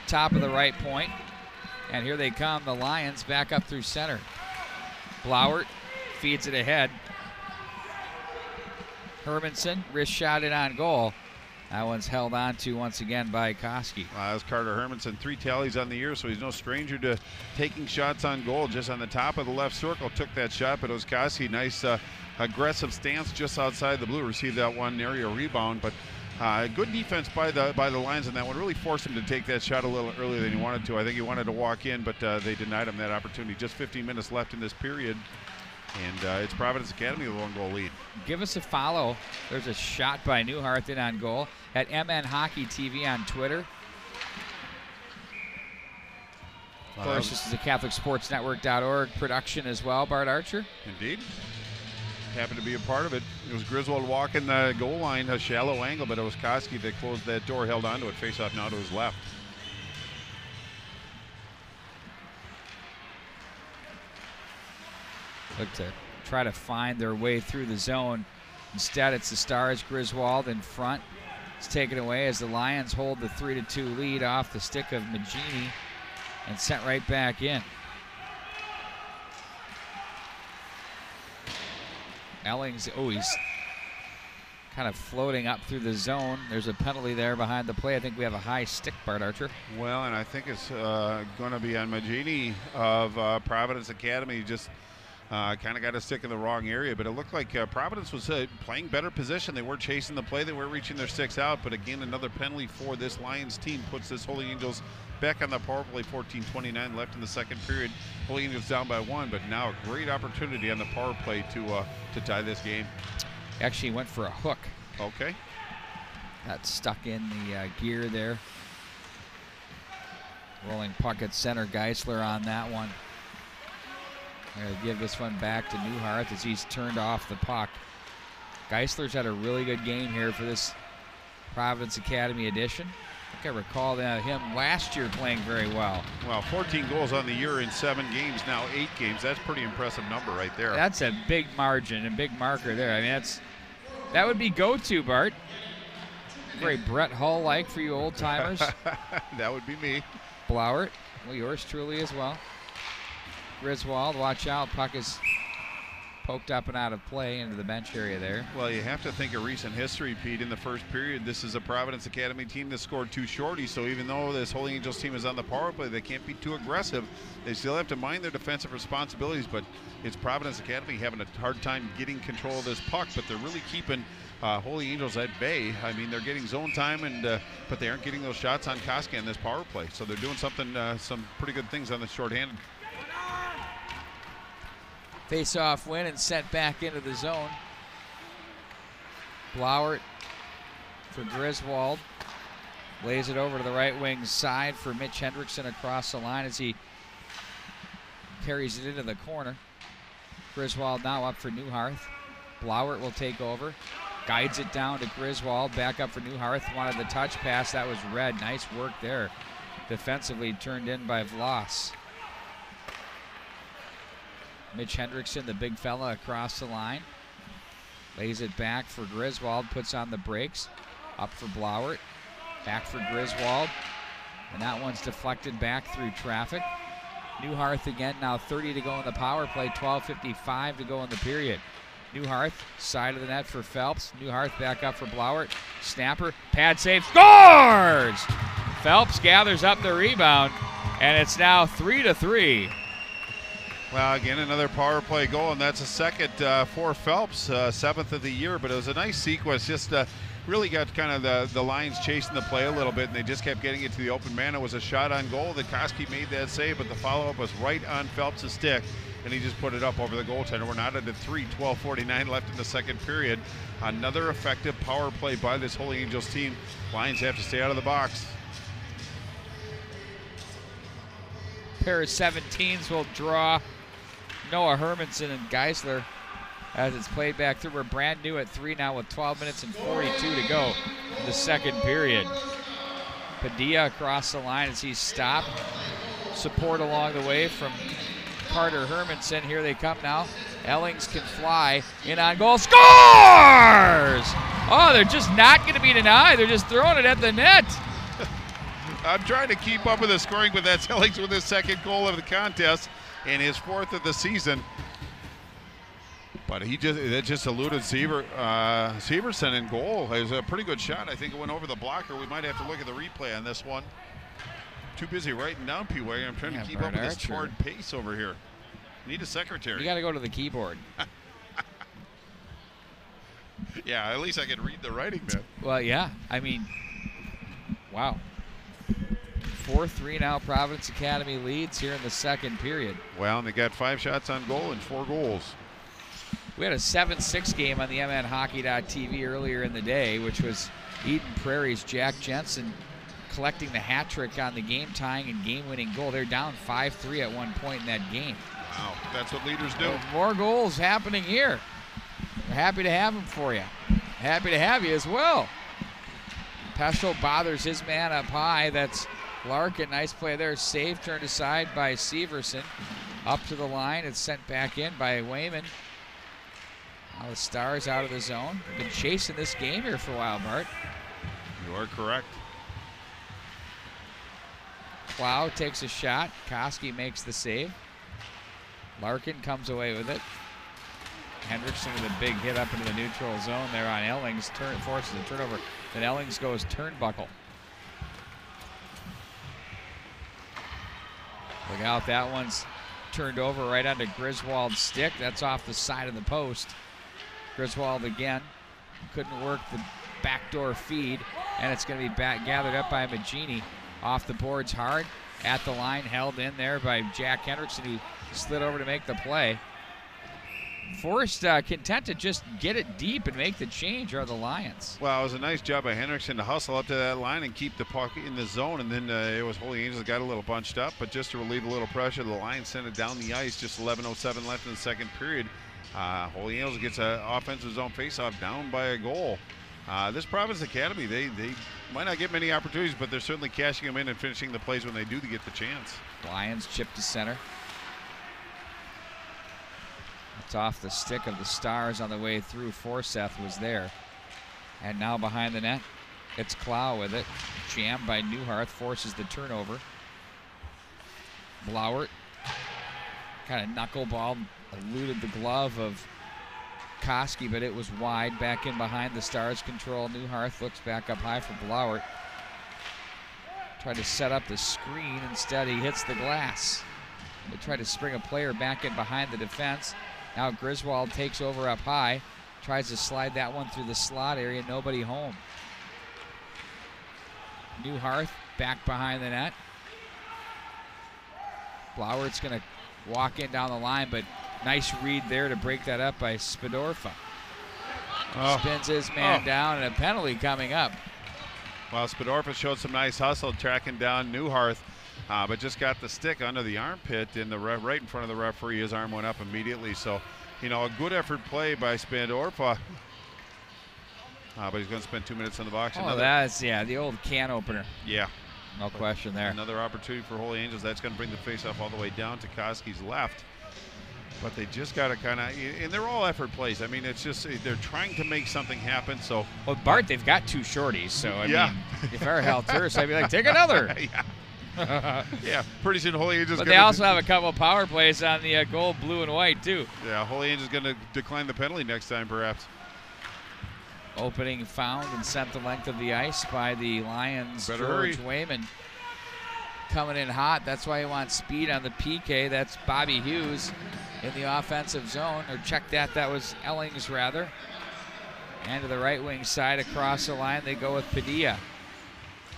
top of the right point. And here they come, the Lions back up through center. Blauert feeds it ahead. Hermanson, wrist shot it on goal. That one's held on to once again by Koski. That was Carter Hermanson, 3 tallies on the year, so he's no stranger to taking shots on goal. Just on the top of the left circle, took that shot, but it was Koski. Nice aggressive stance just outside the blue. Received that one area rebound, but good defense by the Lions on that one. Really forced him to take that shot a little earlier than he wanted to. I think he wanted to walk in, but they denied him that opportunity. Just 15 minutes left in this period. And it's Providence Academy with a 1-goal lead. Give us a follow. There's a shot by Newhart in on goal at MN Hockey TV on Twitter. Of course, this is a CatholicSportsNetwork.org production as well, Bart Archer. Indeed. Happened to be a part of it. It was Griswold walking the goal line, a shallow angle, but it was Koski that closed that door, held onto it. Face off now to his left. Look to try to find their way through the zone. Instead, it's the Stars. Griswold in front. It's taken away as the Lions hold the 3-2 lead off the stick of Magini and sent right back in. Ellings, oh, he's kind of floating up through the zone. There's a penalty there behind the play. I think we have a high stick, Bart Archer. Well, and I think it's going to be on Magini of Providence Academy. Just kind of got a stick in the wrong area, but it looked like Providence was playing better position. They weren't chasing the play. They weren't reaching their sticks out, but again, another penalty for this Lions team puts this Holy Angels back on the power play. 14:29 left in the second period. Holy Angels down by 1, but now a great opportunity on the power play to tie this game. Actually went for a hook. Okay. Got stuck in the gear there. Rolling puck at center. Geisler on that one. They're going to give this one back to Newhart as he's turned off the puck. Geisler's had a really good game here for this Providence Academy edition. I think I recall him last year playing very well. Well, 14 goals on the year in 7 games, now 8 games. That's a pretty impressive number right there. That's a big margin, a big marker there. I mean, that would be go-to, Bart. Very Brett Hull-like for you old-timers. That would be me. Blauert, well, yours truly as well. Griswold, watch out. Puck is poked up and out of play into the bench area there. Well, you have to think of recent history, Pete. In the first period, this is a Providence Academy team that scored 2 shorties, so even though this Holy Angels team is on the power play, they can't be too aggressive. They still have to mind their defensive responsibilities, but it's Providence Academy having a hard time getting control of this puck, but they're really keeping Holy Angels at bay. I mean, they're getting zone time, but they aren't getting those shots on Koska in this power play, so they're doing something, some pretty good things on the shorthanded. Face-off win and sent back into the zone. Blauert for Griswold. Lays it over to the right wing side for Mitch Hendrickson across the line as he carries it into the corner. Griswold now up for Newharth. Blauert will take over. Guides it down to Griswold. Back up for Newharth. Wanted the touch pass. That was red. Nice work there. Defensively turned in by Vlas. Mitch Hendrickson, the big fella across the line. Lays it back for Griswold, puts on the brakes. Up for Blauert, back for Griswold. And that one's deflected back through traffic. Newharth again, now 30 to go in the power play, 12:55 to go in the period. Newharth, side of the net for Phelps. Newharth back up for Blauert. Snapper, pad save, scores! Phelps gathers up the rebound, and it's now 3-3. Well, again, another power play goal, and that's a second for Phelps, 7th of the year. But it was a nice sequence. Just really got kind of the Lions chasing the play a little bit, and they just kept getting it to the open man. It was a shot on goal that Koski made that save, but the follow-up was right on Phelps' stick, and he just put it up over the goaltender. We're now at 3, 12:49 left in the second period. Another effective power play by this Holy Angels team. Lions have to stay out of the box. Pair of 17s will draw Noah Hermanson and Geisler as it's played back through. We're brand new at 3 now with 12 minutes and 42 to go in the second period. Padilla across the line as he's stopped. Support along the way from Carter Hermanson. Here they come now. Ellings can fly in on goal. Scores! Oh, they're just not going to be denied. They're just throwing it at the net. I'm trying to keep up with the scoring, but that's Ellings with his second goal of the contest and his 4th of the season. But that just eluded Severson in goal. It was a pretty good shot. I think it went over the blocker. We might have to look at the replay on this one. Too busy writing down, P-Way. I'm trying to keep up with this torrid pace over here. Need a secretary. You got to go to the keyboard. Yeah, at least I can read the writing, man. Well, yeah. I mean, wow. 4-3 now. Providence Academy leads here in the second period. Well, and they got 5 shots on goal and 4 goals. We had a 7-6 game on the MNHockey.tv earlier in the day, which was Eden Prairie's Jack Jensen collecting the hat trick on the game-tying and game-winning goal. They're down 5-3 at one point in that game. Wow, that's what leaders do. Well, more goals happening here. We're happy to have them for you. Happy to have you as well. Peschel bothers his man up high. That's Larkin. Nice play there. Save turned aside by Severson. Up to the line. It's sent back in by Wayman. Now the Stars out of the zone. Been chasing this game here for a while, Bart. You are correct. Clow takes a shot. Koski makes the save. Larkin comes away with it. Hendrickson with a big hit up into the neutral zone there on Ellings. Forces a turnover. Then Ellings goes turnbuckle. Look out, that one's turned over right onto Griswold's stick. That's off the side of the post. Griswold again couldn't work the backdoor feed, and it's going to be gathered up by Magini. Off the boards hard, at the line, held in there by Jack Hendrickson, who slid over to make the play. Forced content to just get it deep and make the change are the Lions. Well, it was a nice job by Hendrickson to hustle up to that line and keep the puck in the zone, and then it was Holy Angels that got a little bunched up, but just to relieve a little pressure, the Lions sent it down the ice, just 11:07 left in the second period. Holy Angels gets an offensive zone faceoff down by a goal. This Providence Academy, they might not get many opportunities, but they're certainly cashing them in and finishing the plays when they do to get the chance. Lions chip to center. It's off the stick of the Stars on the way through. Forseth was there. And now behind the net, it's Clow with it. Jammed by Newharth, forces the turnover. Blauert kind of knuckleball, eluded the glove of Koski, but it was wide. Back in behind the Stars control. Newharth looks back up high for Blauert. Tried to set up the screen. Instead, he hits the glass. They tried to spring a player back in behind the defense. Now Griswold takes over up high. Tries to slide that one through the slot area. Nobody home. Newharth back behind the net. Blauert's going to walk in down the line, but nice read there to break that up by Spidorfa. Spins his man down, and a penalty coming up. Well, Spidorfa showed some nice hustle tracking down Newharth, but just got the stick under the armpit, and right in front of the referee. His arm went up immediately. So, you know, a good effort play by Spidorfa. But he's going to spend 2 minutes in the box. That's, the old can opener. Yeah. No question there. Another opportunity for Holy Angels. That's going to bring the faceoff all the way down to Koski's left. But they just got to kind of, and they're all effort plays. I mean, it's just, they're trying to make something happen. So, well, Bart, they've got two shorties. So, I mean, if I were Hal Turris, I'd be like, take another. Yeah, pretty soon Holy Angels. But they also have a couple of power plays on the gold, blue, and white, too. Yeah, Holy Angels going to decline the penalty next time, perhaps. Opening found and sent the length of the ice by the Lions. George Wayman coming in hot. That's why he wants speed on the PK. That's Bobby Hughes in the offensive zone. Or check that. That was Ellings, rather. And to the right wing side across the line, they go with Padilla.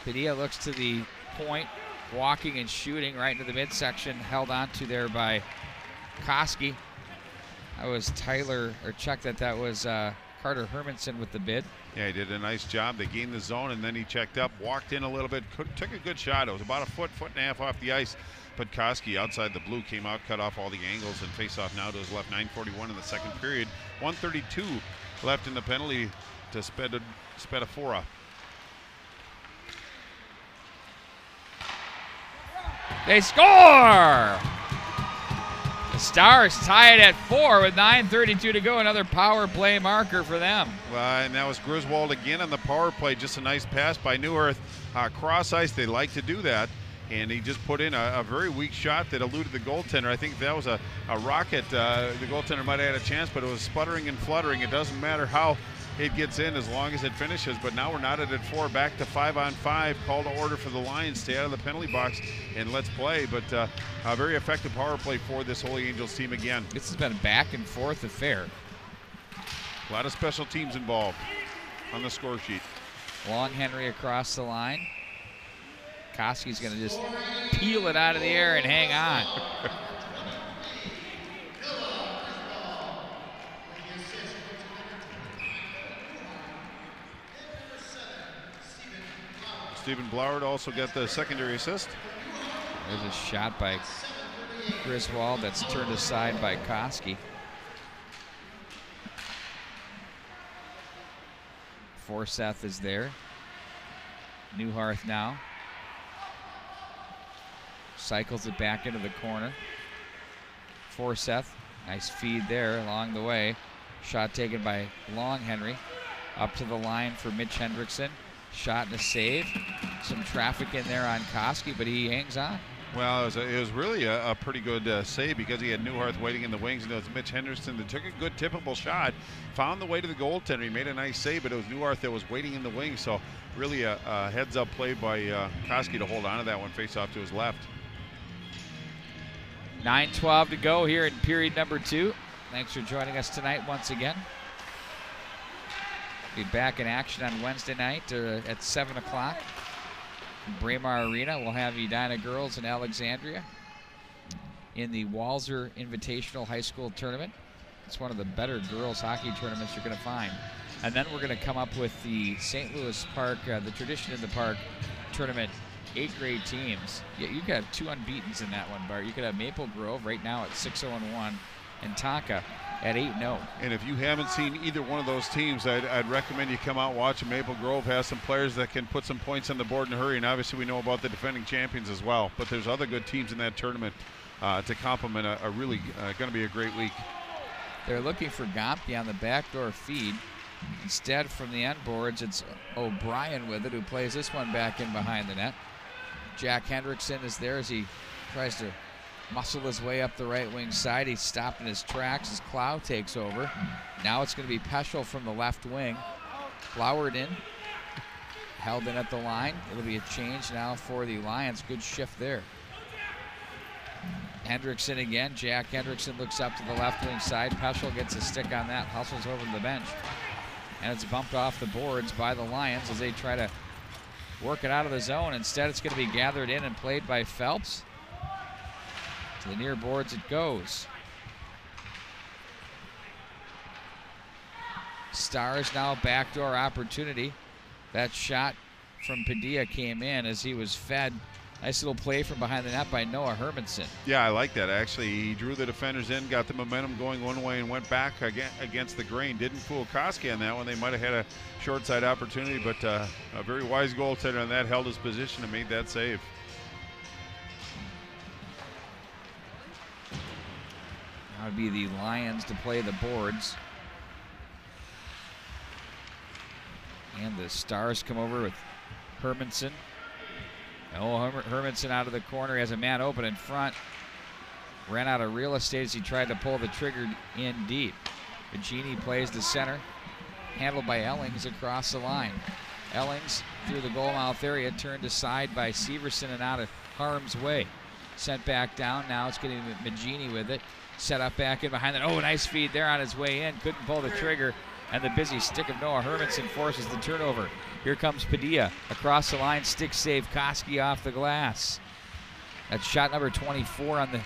Padilla looks to the point, walking and shooting right into the midsection. Held on to there by Koski. That was Tyler, or check that. That was Carter Hermanson with the bid. Yeah, he did a nice job. They gained the zone, and then he checked up, walked in a little bit, took a good shot. It was about a foot and a half off the ice. But Koski outside the blue came out, cut off all the angles, and face off now to his left. 9:41 in the second period. 1:32 left in the penalty to Spedafora. They score! The Stars tie it at 4 with 9:32 to go. Another power play marker for them. Well, and that was Griswold again on the power play. Just a nice pass by Newharth. Cross ice, they like to do that. And he just put in a very weak shot that eluded the goaltender. I think if that was a rocket, the goaltender might have had a chance, but it was sputtering and fluttering. It doesn't matter how it gets in as long as it finishes. But now we're knotted at 4, back to 5-on-5. Call to order for the Lions. Stay out of the penalty box and let's play. But a very effective power play for this Holy Angels team again. This has been a back and forth affair. A lot of special teams involved on the score sheet. Long Henry across the line. Koski's going to just peel it out of the air and hang on. Stephen Blauert also got the secondary assist. There's a shot by Griswold that's turned aside by Koski. Forseth is there. Newharth now. Cycles it back into the corner. Forseth. Nice feed there along the way. Shot taken by Long Henry. Up to the line for Mitch Hendrickson. Shot and a save. Some traffic in there on Koski, but he hangs on. Well, it was really a pretty good save because he had Newharth waiting in the wings, and it was Mitch Henderson that took a good tippable shot, found the way to the goaltender. He made a nice save, but it was Newharth that was waiting in the wings. So really a heads-up play by Koski to hold on to that one, face off to his left. 9:12 to go here in period number 2. Thanks for joining us tonight once again. Be back in action on Wednesday night at 7 o'clock. Braemar Arena. We'll have Edina girls in Alexandria in the Walzer Invitational High School Tournament. It's one of the better girls hockey tournaments you're going to find. And then we're going to come up with the St. Louis Park, the Tradition in the Park tournament, 8th grade teams. Yeah, you could have 2 unbeatens in that one, Bart. You could have Maple Grove right now at 6-0-1 and Tonka at 8-0. And if you haven't seen either one of those teams, I'd recommend you come out and watch. Maple Grove has some players that can put some points on the board in a hurry, and obviously we know about the defending champions as well. But there's other good teams in that tournament to complement a really going to be a great week. They're looking for Gomke on the backdoor feed. Instead, from the end boards, it's O'Brien with it, who plays this one back in behind the net. Jack Hendrickson is there as he tries to muscle his way up the right wing side. He's stopped in his tracks as Clow takes over. Now it's going to be Peschel from the left wing. Flowered in, held in at the line. It'll be a change now for the Lions. Good shift there. Hendrickson again. Jack Hendrickson looks up to the left wing side. Peschel gets a stick on that, hustles over to the bench. And it's bumped off the boards by the Lions as they try to work it out of the zone. Instead, it's going to be gathered in and played by Phelps. To the near boards it goes. Stars now backdoor opportunity. That shot from Padilla came in as he was fed. Nice little play from behind the net by Noah Hermanson. Yeah, I like that, actually. He drew the defenders in, got the momentum going one way, and went back against the grain. Didn't fool Koski on that one. They might have had a short side opportunity, but a very wise goaltender on that, held his position and made that save. That would be the Lions to play the boards. And the Stars come over with Hermanson. Hermanson out of the corner. He has a man open in front. Ran out of real estate as he tried to pull the trigger in deep. Magini plays the center. Handled by Ellings across the line. Ellings through the goal mouth area, turned aside by Severson and out of harm's way. Sent back down. Now it's getting Magini with it. Set up back in behind that. Oh, nice feed there on his way in. Couldn't pull the trigger. And the busy stick of Noah Hermanson forces the turnover. Here comes Padilla. Across the line, stick save. Koski off the glass. That's shot number 24 on the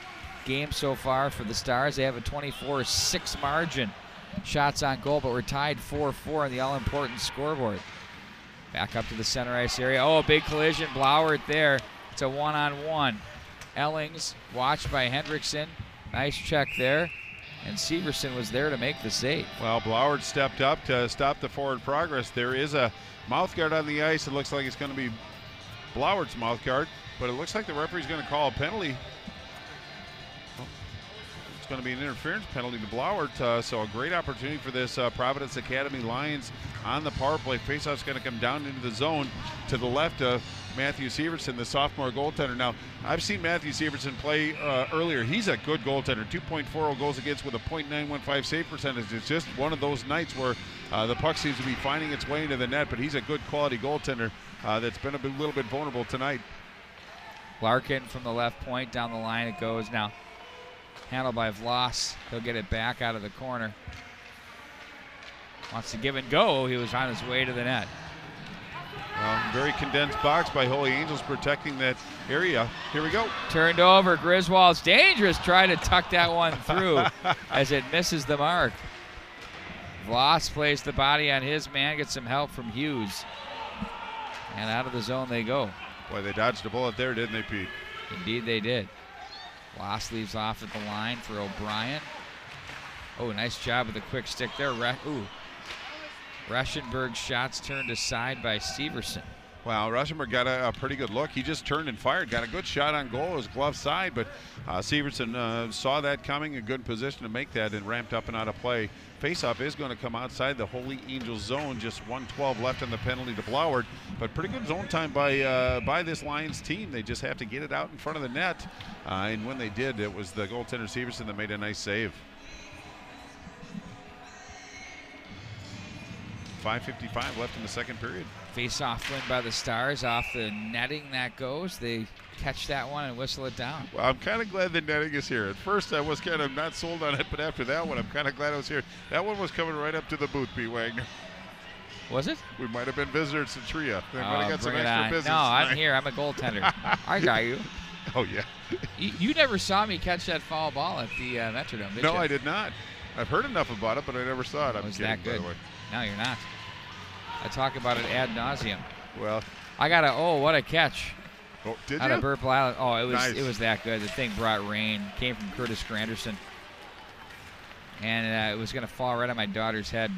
game so far for the Stars. They have a 24-6 margin. Shots on goal, but we're tied 4-4 on the all-important scoreboard. Back up to the center ice area. Oh, a big collision. Blauert there. It's a one-on-one. Ellings watched by Hendrickson. Nice check there. And Severson was there to make the save. Well, Blauert stepped up to stop the forward progress. There is a mouth guard on the ice. It looks like it's going to be Blauert's mouth guard, but it looks like the referee's going to call a penalty. It's going to be an interference penalty to Blauert, so a great opportunity for this Providence Academy Lions on the power play. Faceoff's going to come down into the zone to the left of Matthew Severson, the sophomore goaltender. Now, I've seen Matthew Severson play earlier. He's a good goaltender, 2.40 goals against with a .915 save percentage. It's just one of those nights where the puck seems to be finding its way into the net, but he's a good quality goaltender that's been a little bit vulnerable tonight. Larkin from the left point, down the line it goes now. Handled by Vlas. He'll get it back out of the corner. Wants to give and go. He was on his way to the net. Very condensed box by Holy Angels protecting that area. Here we go. Turned over. Griswold's dangerous. Trying to tuck that one through as it misses the mark. Vlas plays the body on his man. Gets some help from Hughes. And out of the zone they go. Boy, they dodged a bullet there, didn't they, Pete? Indeed they did. Vlas leaves off at the line for O'Brien. Oh, nice job with the quick stick there. Reschenberg's shots turned aside by Severson. Well, Rushmore got a pretty good look. He just turned and fired, got a good shot on goal. It was glove side, but Severson saw that coming, a good position to make that, and ramped up and out of play. Faceoff is going to come outside the Holy Angels zone. Just 1:12 left on the penalty to Bloward, but pretty good zone time by this Lions team. They just have to get it out in front of the net, and when they did, it was the goaltender Severson that made a nice save. 5:55 left in the second period. Face-off win by the Stars. Off the netting that goes. They catch that one and whistle it down. Well, I'm kind of glad the netting is here. At first, I was kind of not sold on it, but after that one, I'm kind of glad it was here. That one was coming right up to the booth, B. Wagner. Was it? We might have been visitors to Tria. They might have got some bring it extra on. business No, tonight. I'm here. I'm a goaltender. I got you. Oh, yeah. You never saw me catch that foul ball at the Metrodome, did you? No, I did not. I've heard enough about it, but I never saw it. I'm Was kidding, that good? by the way. No, you're not. I talk about it ad nauseum. Well, I got what a catch. oh, did Out you? of Burp Island. Oh, it was Nice. it was that good. The thing brought rain. Came from Curtis Granderson, and it was gonna fall right on my daughter's head.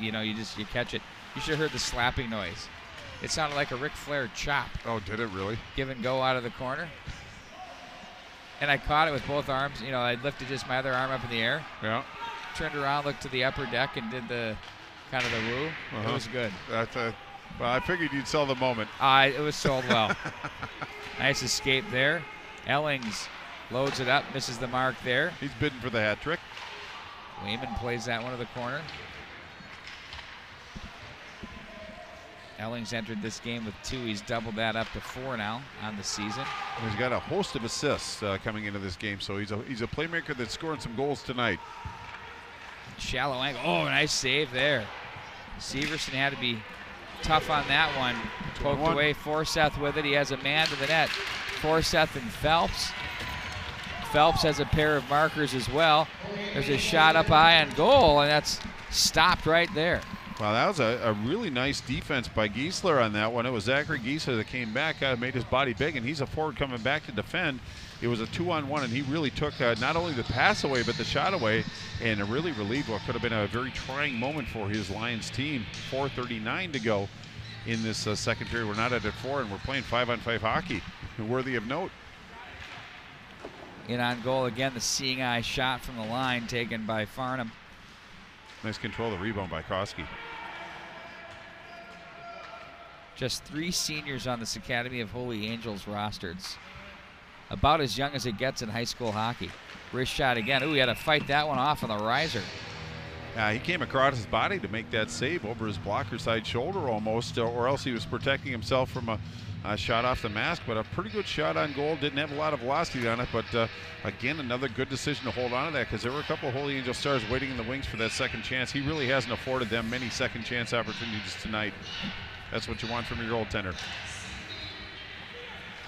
You catch it. You should have heard the slapping noise. It sounded like a Ric Flair chop. Oh, did it really? Give and go out of the corner. And I caught it with both arms. I lifted just my other arm up in the air. Yeah. Turned around, looked to the upper deck, and did the kind of the woo. Uh-huh. It was good. Well, I figured you'd sell the moment. It was sold well. Nice escape there. Ellings loads it up, misses the mark there. He's bidding for the hat trick. Wayman plays that one to the corner. Ellings entered this game with 2. He's doubled that up to 4 now on the season. He's got a host of assists coming into this game, so he's a playmaker that's scoring some goals tonight. Shallow angle. Oh, nice save there. Severson had to be tough on that one. Poked away Forseth with it. He has a man to the net. Forseth and Phelps. Phelps has a pair of markers as well. There's a shot up high on goal, and that's stopped right there. Wow, that was a really nice defense by Giesler on that one. It was Zachary Giesler that came back, made his body big, and he's a forward coming back to defend. It was a 2-on-1, and he really took not only the pass away, but the shot away, and it really relieved what could have been a very trying moment for his Lions team. 4:39 to go in this second period. We're not at 4, and we're playing 5-on-5 hockey. Worthy of note. In on goal again, the seeing eye shot from the line taken by Farnham. Nice control of the rebound by Koski. Just 3 seniors on this Academy of Holy Angels roster. It's about as young as it gets in high school hockey. Wrist shot again. Ooh, he had to fight that one off on the riser. He came across his body to make that save over his blocker side shoulder almost, or else he was protecting himself from a shot off the mask. But a pretty good shot on goal. Didn't have a lot of velocity on it, but again, another good decision to hold on to that, because there were a couple of Holy Angel stars waiting in the wings for that second chance. He really hasn't afforded them many second chance opportunities tonight. That's what you want from your goaltender.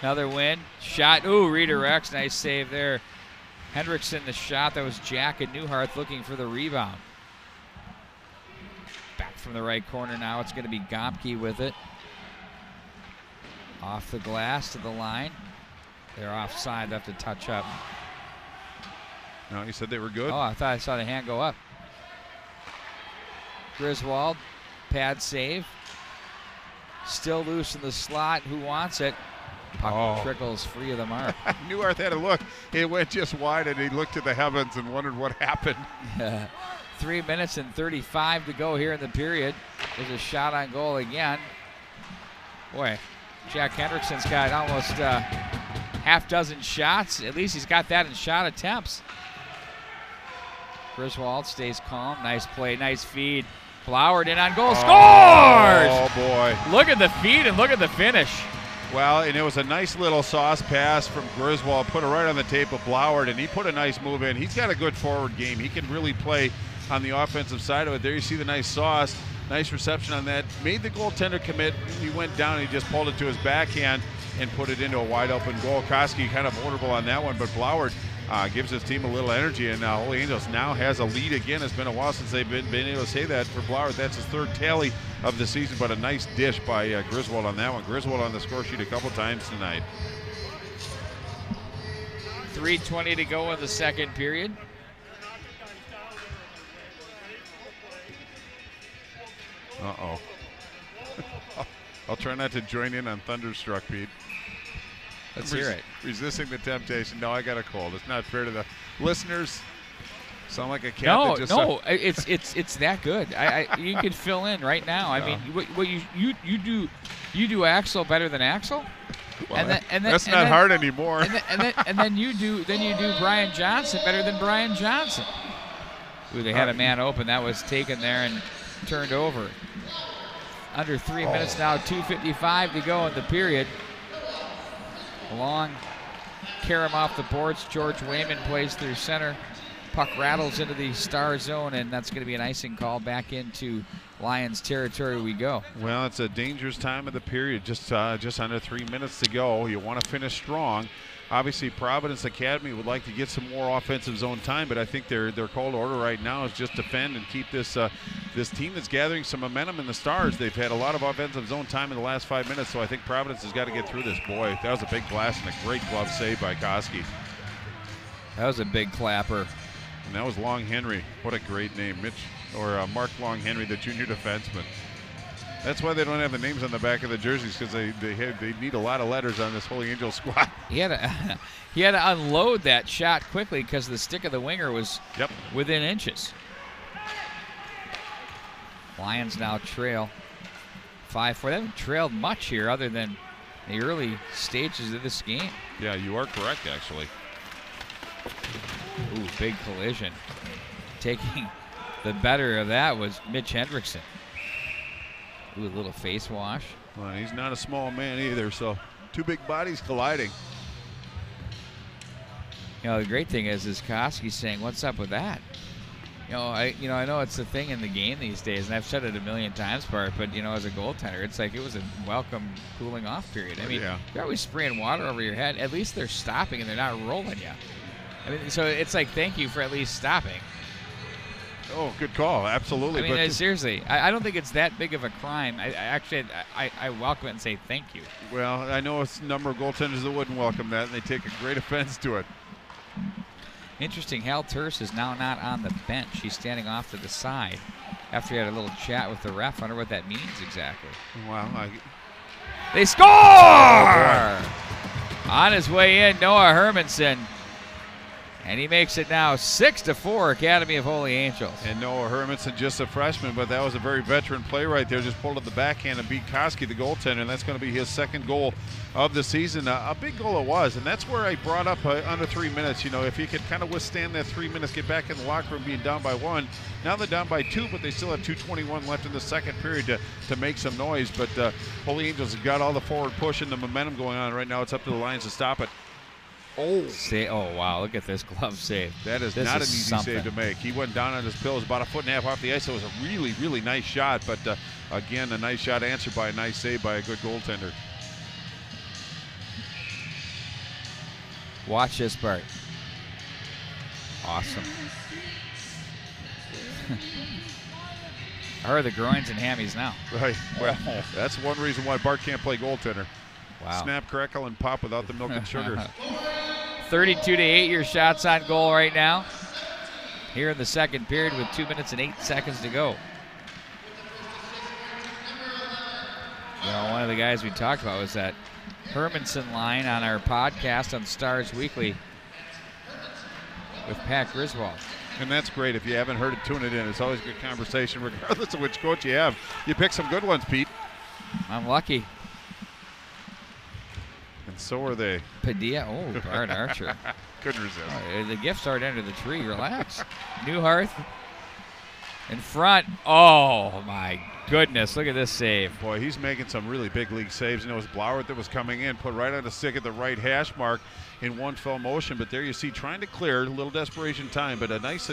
Another win. Shot. Ooh, redirects. Nice save there. Hendrickson, the shot. That was Jack and Newharth looking for the rebound. Back from the right corner now. It's going to be Gomke with it. Off the glass to the line. They're offside. They have to touch up. No, you said they were good. Oh, I thought I saw the hand go up. Griswold, pad save. Still loose in the slot. Who wants it? Puck trickles free of the mark. Newharth had a look. It went just wide, and he looked to the heavens and wondered what happened. 3 minutes and 35 to go here in the period. There's a shot on goal again. Boy, Jack Hendrickson's got almost half dozen shots. At least he's got that in shot attempts. Griswold stays calm. Nice play, nice feed. Bloward in on goal, scores! Oh, boy. Look at the feed and look at the finish. Well, and it was a nice little sauce pass from Griswold, put it right on the tape of Bloward, and he put a nice move in. He's got a good forward game. He can really play on the offensive side of it. There you see the nice sauce, nice reception on that. Made the goaltender commit. He went down and he just pulled it to his backhand and put it into a wide open goal. Koski kind of vulnerable on that one, but Bloward gives his team a little energy, and Holy Angels now has a lead again. It's been a while since they've been able to say that for Bloward. That's his 3rd tally of the season, but a nice dish by Griswold on that one. Griswold on the score sheet a couple times tonight. 3:20 to go in the second period. I'll try not to join in on Thunderstruck, Pete. Let's hear it. Resisting the temptation. No, I got a cold. It's not fair to the listeners. Sound like a cat. No, that just no, it's that good. You could fill in right now. I mean, what you do Axel better than Axel, well, that's not hard anymore. And then you do Brian Johnson better than Brian Johnson. Ooh, they had a man open that was taken there and turned over. Under 3 minutes now, 2:55 to go in the period. Long carom off the boards. George Wayman plays through center. Puck rattles into the star zone, and that's going to be an icing call. Back into Lions territory we go. Well, it's a dangerous time of the period. Just under 3 minutes to go. You want to finish strong. Obviously, Providence Academy would like to get some more offensive zone time, but I think their call to order right now is just defend and keep this this team that's gathering some momentum in the Stars. They've had a lot of offensive zone time in the last 5 minutes, so I think Providence has got to get through this. Boy, that was a big blast and a great glove save by Koski. That was a big clapper. And that was Long Henry. What a great name, Mark Long Henry, the junior defenseman. That's why they don't have the names on the back of the jerseys, because they need a lot of letters on this Holy Angel squad. He had to unload that shot quickly because the stick of the winger was within inches. Lions now trail 5-4. They haven't trailed much here other than the early stages of this game. Yeah, you are correct, actually. Ooh, big collision. Taking the better of that was Mitch Hendrickson. Ooh, a little face wash. Well, he's not a small man either, so two big bodies colliding. You know, the great thing is Koski's saying, "What's up with that?" I know it's the thing in the game these days, and I've said it a million times, Bart, but as a goaltender, it's like it was a welcome cooling off period. I mean, You're always spraying water over your head. At least they're stopping and they're not rolling you. I mean, so it's like, thank you for at least stopping. Oh, good call. Absolutely. I mean, seriously, I don't think it's that big of a crime. I welcome it and say thank you. Well, I know a number of goaltenders that wouldn't welcome that, and they take a great offense to it. Interesting, Hal Terse is now not on the bench. He's standing off to the side after he had a little chat with the ref. I wonder what that means exactly. Wow. They score! Oh, on his way in, Noah Hermanson. And he makes it now 6-4, Academy of Holy Angels. And Noah Hermanson, just a freshman, but that was a very veteran play right there. Just pulled up the backhand and beat Koski, the goaltender, and that's going to be his second goal of the season. A big goal it was, and that's where I brought up under 3 minutes. If you could kind of withstand that 3 minutes, get back in the locker room being down by 1. Now they're down by 2, but they still have 2:21 left in the second period to make some noise. But Holy Angels have got all the forward push and the momentum going on right now. It's up to the Lions to stop it. Oh, wow, look at this glove save. That is not an easy save to make. He went down on his pillows about a foot and a half off the ice. It was a really, really nice shot, but again, a nice shot answered by a nice save by a good goaltender. Watch this, Bart. Awesome. I heard the groins and hammies now. Right. Well, that's one reason why Bart can't play goaltender. Wow. Snap, crackle, and pop without the milk and sugar. 32-8 your shots on goal right now. Here in the second period with 2 minutes and 8 seconds to go. One of the guys we talked about was that Hermanson line on our podcast on Stars Weekly with Pat Griswold. And that's great. If you haven't heard it, tune it in. It's always a good conversation, regardless of which coach you have. You pick some good ones, Pete. I'm lucky. And so are they. Padilla. Oh, Bart Archer. Couldn't resist. Oh, the gifts aren't under the tree. Relax. Newharth in front. Oh, my goodness. Look at this save. Boy, he's making some really big league saves. It was Blauert that was coming in, put right on the stick at the right hash mark in one fell motion. But there you see, trying to clear, a little desperation time. But a nice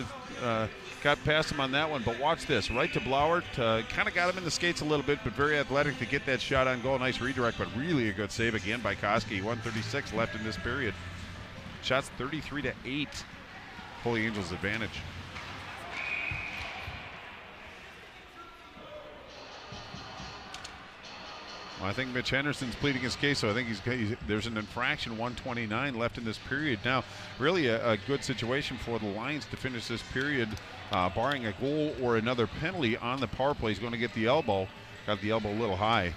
got past him on that one. But watch this, right to Blauert. Kind of got him in the skates a little bit, but very athletic to get that shot on goal. Nice redirect, but really a good save again by Koski. 1:36 left in this period. Shots 33-8. Holy Angels advantage. Well, I think Mitch Henderson's pleading his case, so I think there's an infraction, 1:29 left in this period. Now, really a good situation for the Lions to finish this period, barring a goal or another penalty on the power play. He's going to get the elbow. Got the elbow a little high.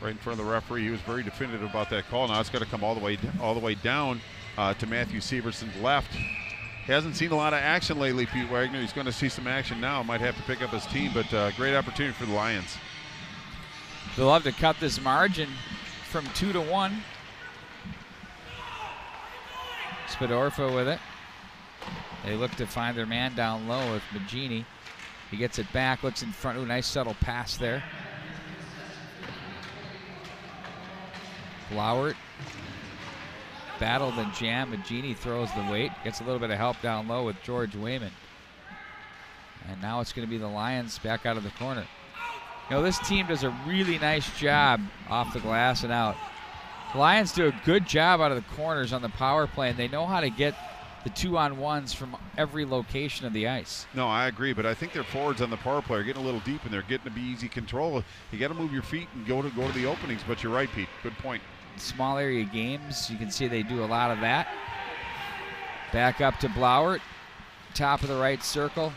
right in front of the referee. He was very definitive about that call. Now it's got to come all the way down to Matthew Severson's left. He hasn't seen a lot of action lately, Pete Wagner. He's going to see some action now. Might have to pick up his team, but great opportunity for the Lions. They'll have to cut this margin from 2-1. Spadorfa with it. They look to find their man down low with Magini. He gets it back, looks in front. Ooh, nice subtle pass there. Blauert battled and jammed. Magini throws the weight. Gets a little bit of help down low with George Wayman. And now it's going to be the Lions back out of the corner. You know, this team does a really nice job off the glass and out. The Lions do a good job out of the corners on the power play, and they know how to get the 2-on-1s from every location of the ice. No, I agree, but I think their forwards on the power play are getting a little deep, and they're getting to be easy control. You got to move your feet and go to the openings, but you're right, Pete. Good point. Small area games, you can see they do a lot of that. Back up to Blauert, top of the right circle.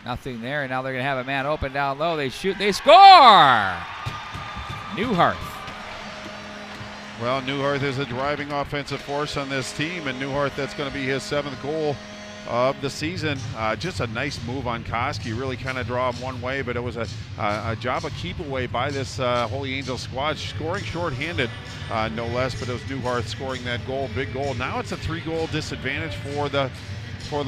Nothing there, and now they're going to have a man open down low. They shoot, they score! Newhart. Well, Newhart is a driving offensive force on this team, and Newhart, that's going to be his 7th goal of the season. Just a nice move on Koski. Really kind of draw him one way, but it was a job of keep away by this Holy Angels squad, scoring shorthanded, no less, but it was Newhart scoring that goal, big goal. Now it's a 3-goal disadvantage for the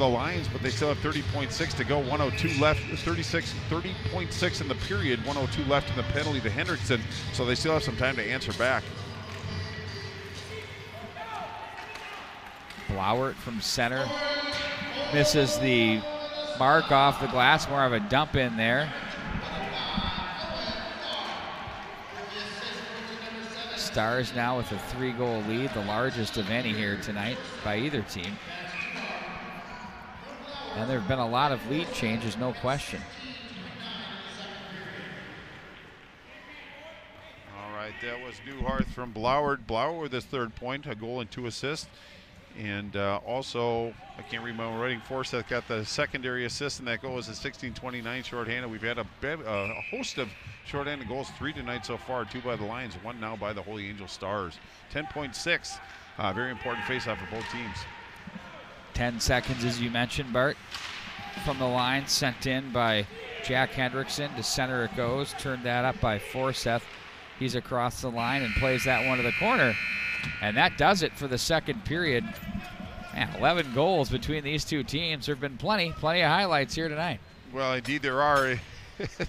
Lions, but they still have 30.6 to go, 102 left, 30.6 in the period, 102 left in the penalty to Hendrickson, so they still have some time to answer back. Blauert from center misses the mark off the glass, more of a dump in there. Stars now with a 3-goal lead, the largest of any here tonight by either team. And there have been a lot of lead changes, no question. All right, that was Newhart from Blauert. Blauert with his 3rd point, a goal and 2 assists. And also, I can't read my own writing, Forsyth got the secondary assist, and that goal was a 16-29 shorthanded. We've had a host of shorthanded goals, 3 tonight so far, 2 by the Lions, 1 now by the Holy Angel Stars. 10.6, very important faceoff for both teams. 10 seconds, as you mentioned, Bart, from the line, sent in by Jack Hendrickson. To center it goes, turned that up by Forsyth. He's across the line and plays that one to the corner. And that does it for the 2nd period. Man, 11 goals between these two teams. There have been plenty of highlights here tonight. Well, indeed there are.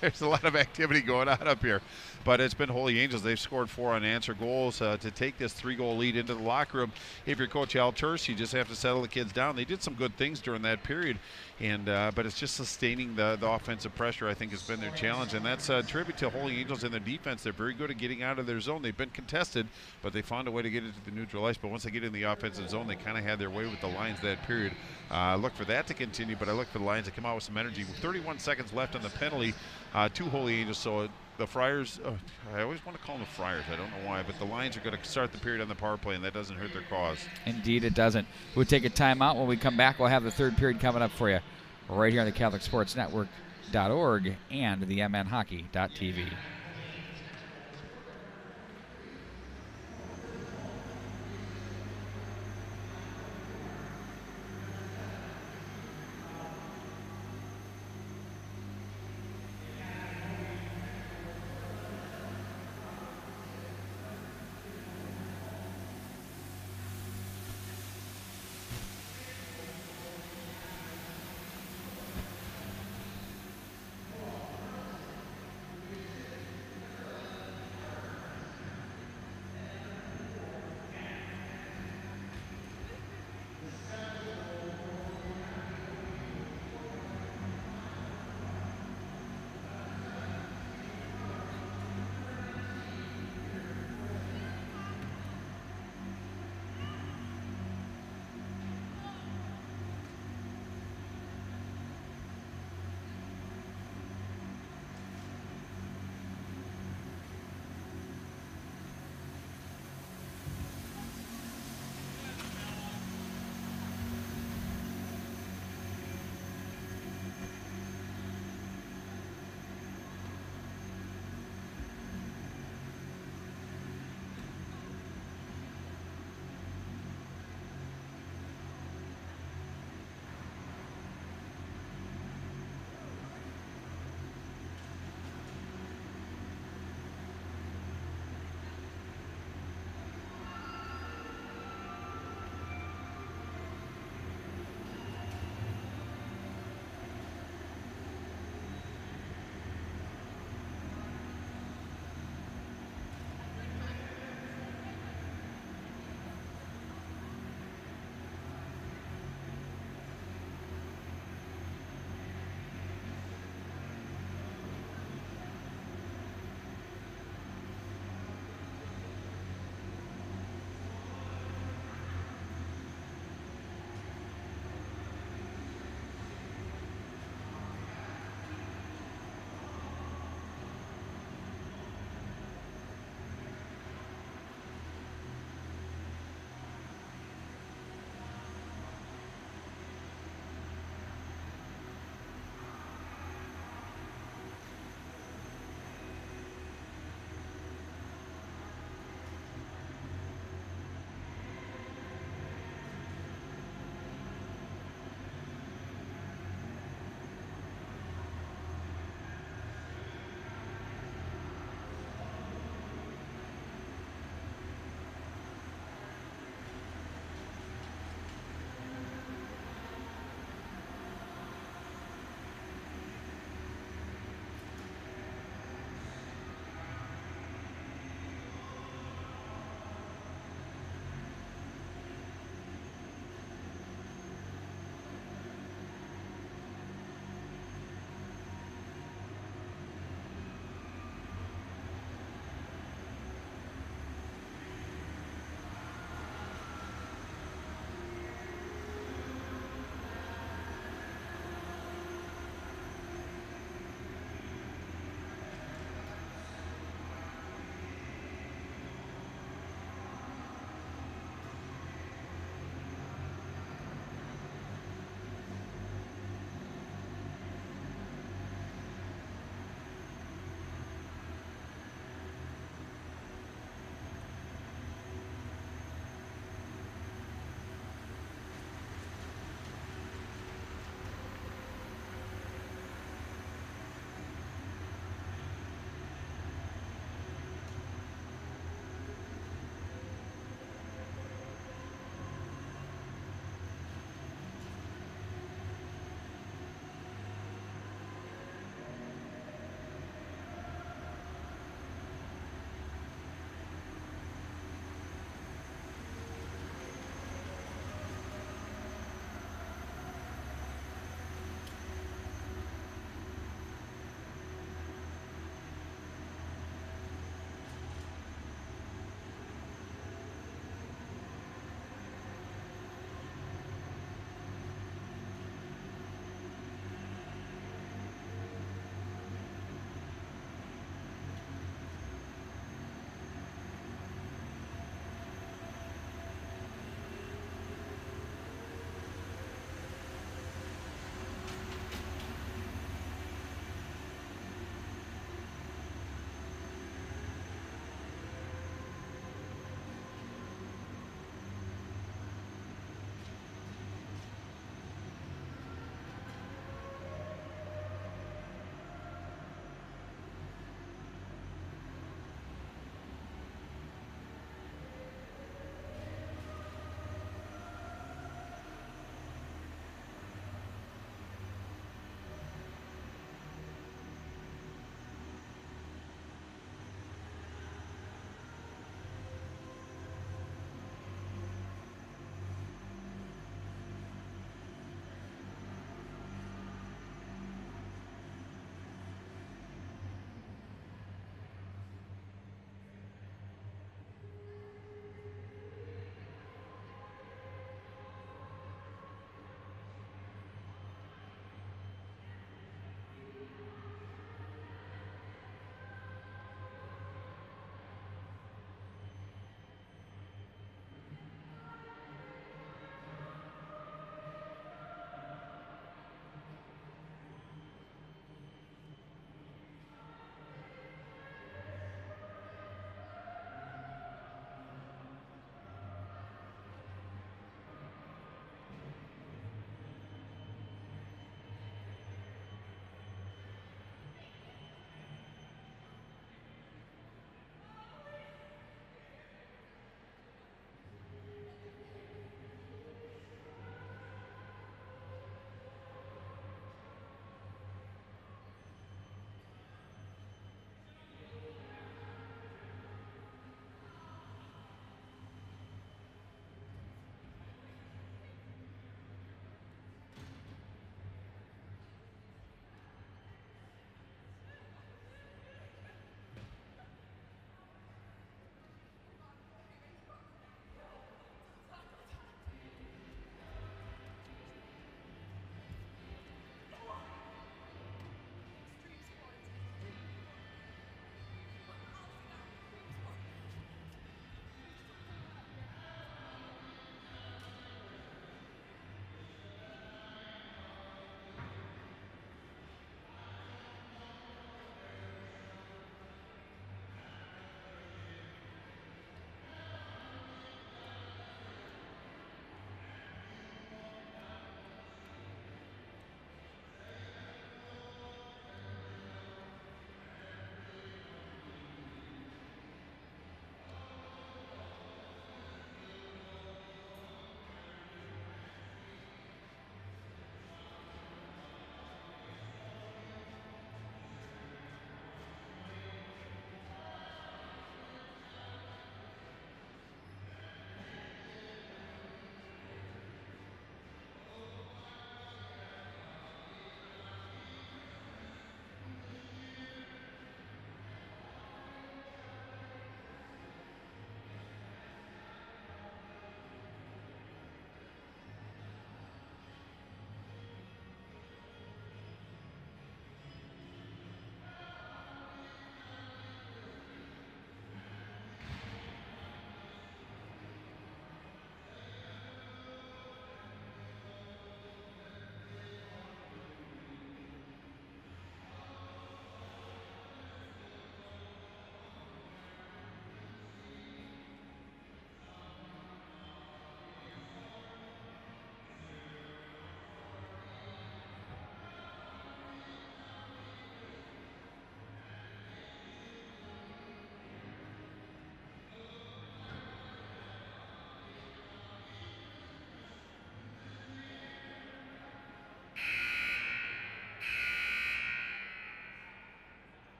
There's a lot of activity going on up here. But it's been Holy Angels. They've scored 4 unanswered goals to take this 3-goal lead into the locker room. If you're Coach Al Turse, you just have to settle the kids down. They did some good things during that period, and but it's just sustaining the offensive pressure, I think, has been their challenge. And that's a tribute to Holy Angels and their defense. They're very good at getting out of their zone. They've been contested, but they found a way to get into the neutral ice. But once they get in the offensive zone, they kind of had their way with the Lions that period. Look for that to continue, but I look for the Lions to come out with some energy. With 31 seconds left on the penalty to Holy Angels, so the Friars, I always want to call them the Friars. I don't know why, but the Lions are going to start the period on the power play, and that doesn't hurt their cause. Indeed, it doesn't. We'll take a timeout. When we come back, we'll have the 3rd period coming up for you right here on the CatholicSportsNetwork.org and the MNHockey.tv.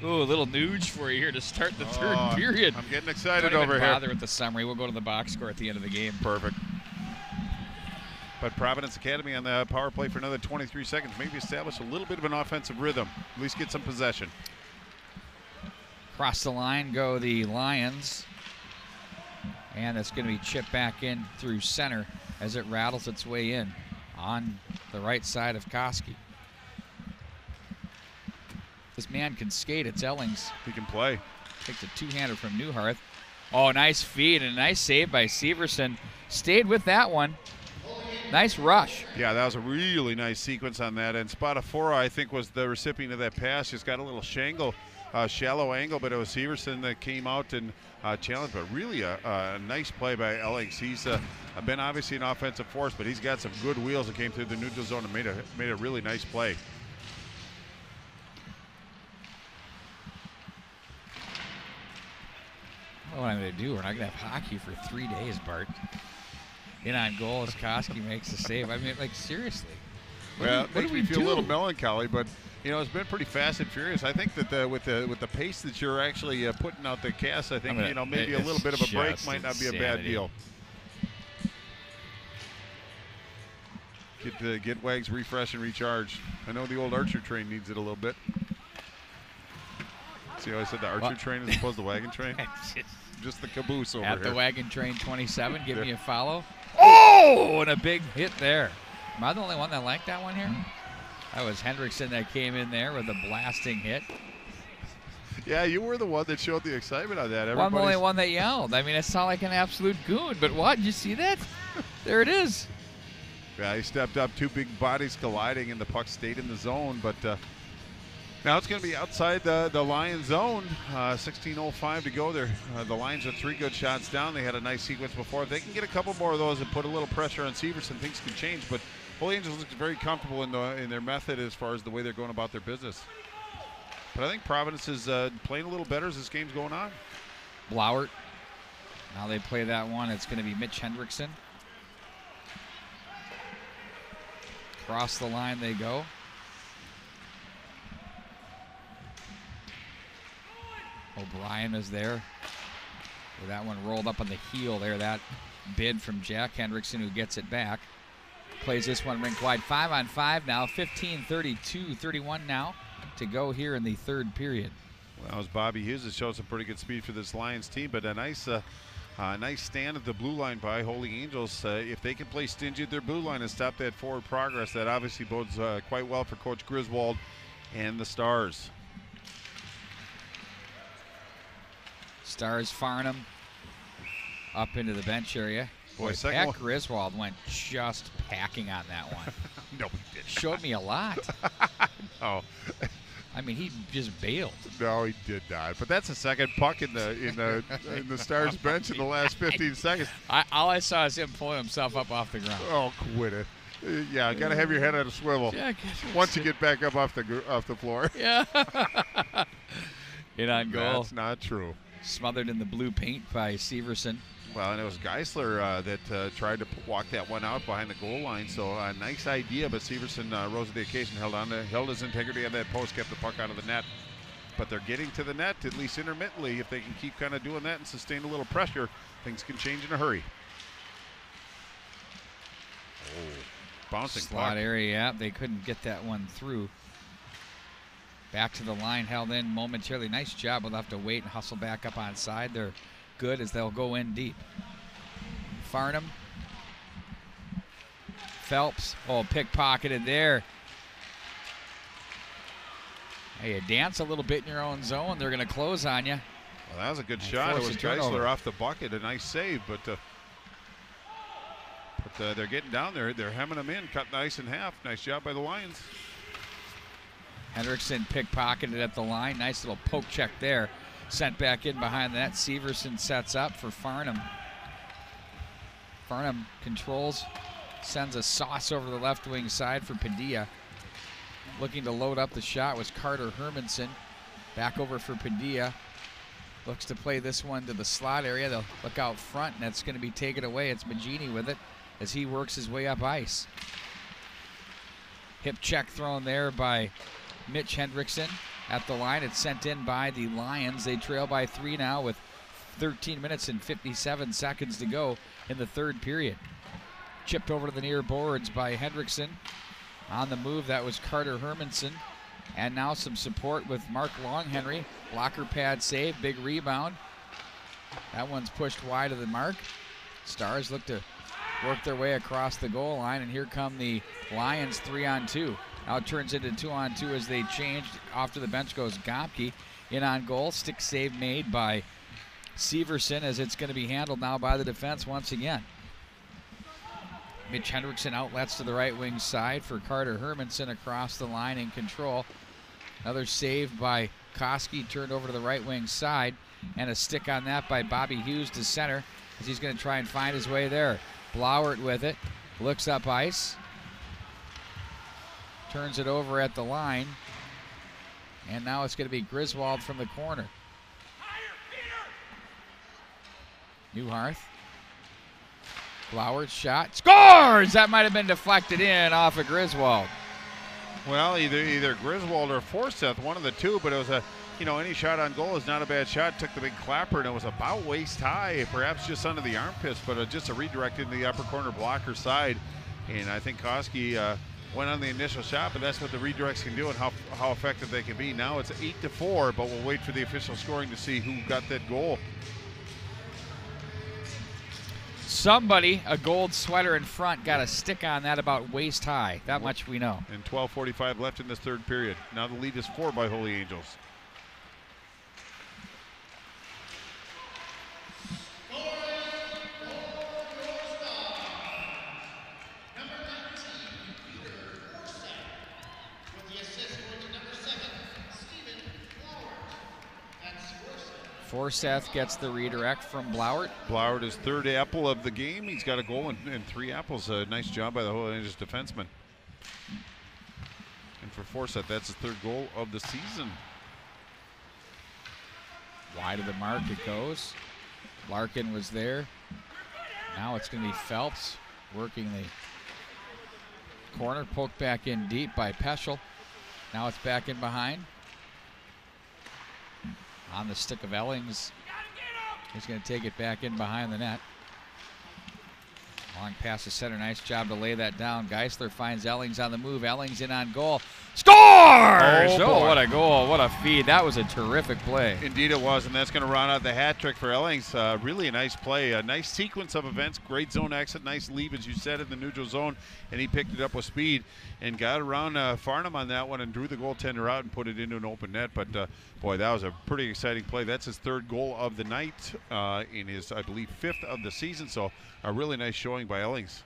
Ooh, a little nooge for you here to start the third period. I'm getting excited Don't over even here. bother with the summary. We'll go to the box score at the end of the game. Perfect. But Providence Academy on the power play for another 23 seconds. Maybe establish a little bit of an offensive rhythm. At least get some possession. Across the line go the Lions. And it's going to be chipped back in through center as it rattles its way in on the right side of Koski. This man can skate. It's Ellings. He can play. Takes a two-hander from Newharth. Oh, nice feed and a nice save by Severson. Stayed with that one. Nice rush. Yeah, that was a really nice sequence on that. And Spadafora, I think, was the recipient of that pass. Just got a little shallow angle, but it was Severson that came out and challenged. But really a nice play by Ellings. He's been obviously an offensive force, but he's got some good wheels that came through the neutral zone and made a really nice play. What I'm going to do, we're not going to have hockey for 3 days, Bart. In on goal as Koski makes the save. I mean, like, seriously. Well, it makes me feel do? a little melancholy, but you know, it's been pretty fast and furious. I think that with the pace that you're actually putting out the cast, I think maybe a little bit of a break might not be a bad deal. Get Wags refresh and recharge. I know the old Archer train needs it a little bit. See how I said the Archer train as opposed to wagon train? Just the caboose over here. At the wagon train 27, give me a follow. Oh, and a big hit there. Am I the only one that liked that one here? That was Hendrickson that came in there with a blasting hit. Yeah, you were the one that showed the excitement on that. I'm the only one that yelled. I mean, it sounded like an absolute goon, but what? Did you see that? There it is. Yeah, he stepped up, two big bodies colliding, and the puck stayed in the zone, but now it's going to be outside the Lions zone. 16:05 to go there. The Lions are 3 good shots down. They had a nice sequence before. If they can get a couple more of those and put a little pressure on Severson, things can change. But Holy Angels looks very comfortable in their method as far as the way they're going about their business. But I think Providence is playing a little better as this game's going on. Blauert. Now they play that one. It's going to be Mitch Hendrickson. Across the line they go. O'Brien is there. With that one rolled up on the heel there. That bid from Jack Hendrickson, who gets it back. Plays this one rink wide. 5-on-5 now. 15-32-31 now to go here in the third period. Well, as Bobby Hughes has shown some pretty good speed for this Lions team, but a nice stand at the blue line by Holy Angels. If they can play stingy at their blue line and stop that forward progress, that obviously bodes quite well for Coach Griswold and the Stars. Stars Farnham up into the bench area. Boy, Pat Griswold went just packing on that one. No, he didn't. Showed me a lot. Oh. I mean, he just bailed. No, he did not. But that's the second puck in the Stars bench in the last 15 seconds. All I saw is him pulling himself up off the ground. Oh, quit it. Yeah, got to have your head on a swivel once you get back up off the floor. Yeah. In on goal. That's not true. Smothered in the blue paint by Severson. Well, and it was Geisler that tried to walk that one out behind the goal line. So a nice idea, but Severson rose to the occasion, held his integrity on that post, kept the puck out of the net. But they're getting to the net, at least intermittently. If they can keep kind of doing that and sustain a little pressure, things can change in a hurry. Oh, bouncing slot puck. area, yeah, they couldn't get that one through. Back to the line, held in momentarily. Nice job. We'll have to wait and hustle back up on side. They're good as they'll go in deep. Farnham. Phelps. Oh, pickpocketed there. Hey, you dance a little bit in your own zone, they're going to close on you. Well, that was a good shot. It was Geisler off the bucket. A nice save, but they're getting down there. They're hemming them in, cutting the ice in half. Nice job by the Lions. Hendrickson pickpocketed at the line. Nice little poke check there. Sent back in behind the net. Severson sets up for Farnham. Farnham controls, sends a sauce over the left wing side for Padilla. Looking to load up the shot was Carter Hermanson. Back over for Padilla. Looks to play this one to the slot area. They'll look out front, and that's going to be taken away. It's Magini with it as he works his way up ice. Hip check thrown there by Mitch Hendrickson. at the line. It's sent in by the Lions. They trail by 3 now with 13 minutes and 57 seconds to go in the third period. Chipped over to the near boards by Hendrickson. On the move, that was Carter Hermanson. And now some support with Mark Longhenry. Blocker pad save, big rebound. That one's pushed wide of the mark. Stars look to work their way across the goal line, and here come the Lions 3-on-2. Now it turns into 2-on-2 as they change. Off to the bench goes Gopke. In on goal, stick save made by Severson, as it's going to be handled now by the defense once again. Mitch Hendrickson outlets to the right wing side for Carter Hermanson across the line in control. Another save by Koski, turned over to the right wing side, and a stick on that by Bobby Hughes to center as he's going to try and find his way there. Blauert with it, looks up ice, turns it over at the line, and now it's going to be Griswold from the corner. Newharth. Blauert shot, scores! That might have been deflected in off of Griswold. Well, either Griswold or Forsyth, one of the two, but it was any shot on goal is not a bad shot. Took the big clapper, and it was about waist high, perhaps just under the armpits, but just a redirect into the upper corner blocker side. And I think Koski went on the initial shot, but that's what the redirects can do and how effective they can be. Now it's 8-4, but we'll wait for the official scoring to see who got that goal. Somebody, a gold sweater in front, got a stick on that about waist high. That much we know. And 12:45 left in this third period. Now the lead is 4 by Holy Angels. Forsyth gets the redirect from Blauert. Blauert is third apple of the game. He's got a goal and 3 apples. A nice job by the Holy Angels defenseman. And for Forsyth, that's his 3rd goal of the season. Wide of the mark it goes. Larkin was there. Now it's going to be Phelps working the corner. Poked back in deep by Peschel. Now it's back in behind. On the stick of Ellings. He's going to take it back in behind the net. Long pass to center. Nice job to lay that down. Geisler finds Ellings on the move. Ellings in on goal. Scores! Oh, what a goal. What a feed. That was a terrific play. Indeed it was, and that's going to round out the hat trick for Ellings. Really a nice play. A nice sequence of events. Great zone exit. Nice leave, as you said, in the neutral zone, and he picked it up with speed and got around Farnham on that one and drew the goaltender out and put it into an open net. But, boy, that was a pretty exciting play. That's his 3rd goal of the night in his, I believe, 5th of the season. So a really nice showing by Ellings.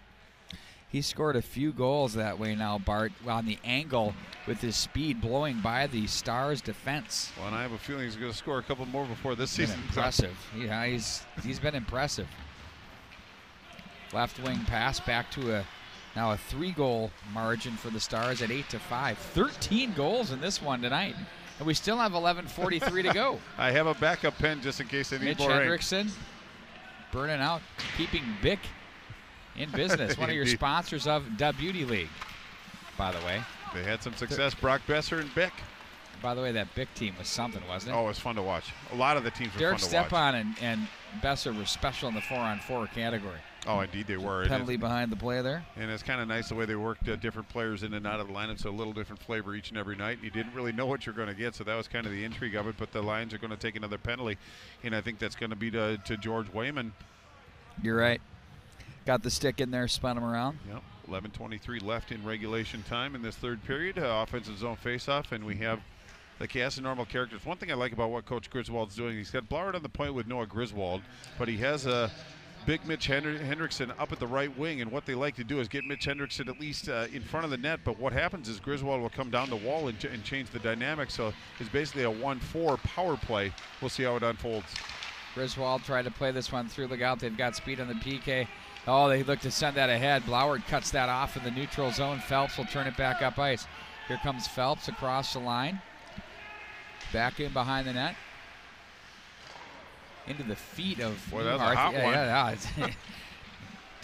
He scored a few goals that way now, Bart, on the angle with his speed blowing by the Stars' defense. Well, and I have a feeling he's going to score a couple more before this season. Impressive. Yeah, he's been impressive. Left wing pass back to now a 3-goal margin for the Stars at 8-5. 13 goals in this one tonight. And we still have 11:43 to go. I have a backup pen just in case I need more ink. Mitch Hendrickson burning out, keeping Bic in business. One of your sponsors of the Beauty League, by the way. They had some success. Brock Besser and Bic. By the way, that Bic team was something, wasn't it? Oh, it was fun to watch. A lot of the teams were Derek fun to watch. Stepan and Besser were special in the 4-on-4 category. Oh, indeed they were. Penalty behind the play there. And it's kind of nice the way they worked different players in and out of the lineup, so a little different flavor each and every night. You didn't really know what you're going to get, so that was kind of the intrigue of it. But the Lions are going to take another penalty, and I think that's going to be to George Wayman. You're right. Got the stick in there, spun him around. Yep. 11:23 left in regulation time in this third period. Offensive zone faceoff, and we have the cast of normal characters. One thing I like about what Coach Griswold's doing, he's got Blauert on the point with Noah Griswold, but he has a big Mitch Hendrickson up at the right wing, and what they like to do is get Mitch Hendrickson at least in front of the net, but what happens is Griswold will come down the wall and change the dynamic, so it's basically a 1-4 power play. We'll see how it unfolds. Griswold tried to play this one through. Look out, they've got speed on the PK. Oh, they look to send that ahead. Blauert cuts that off in the neutral zone. Phelps will turn it back up ice. Here comes Phelps across the line. Back in behind the net. Into the feet of Boy, that was a hot one. Yeah.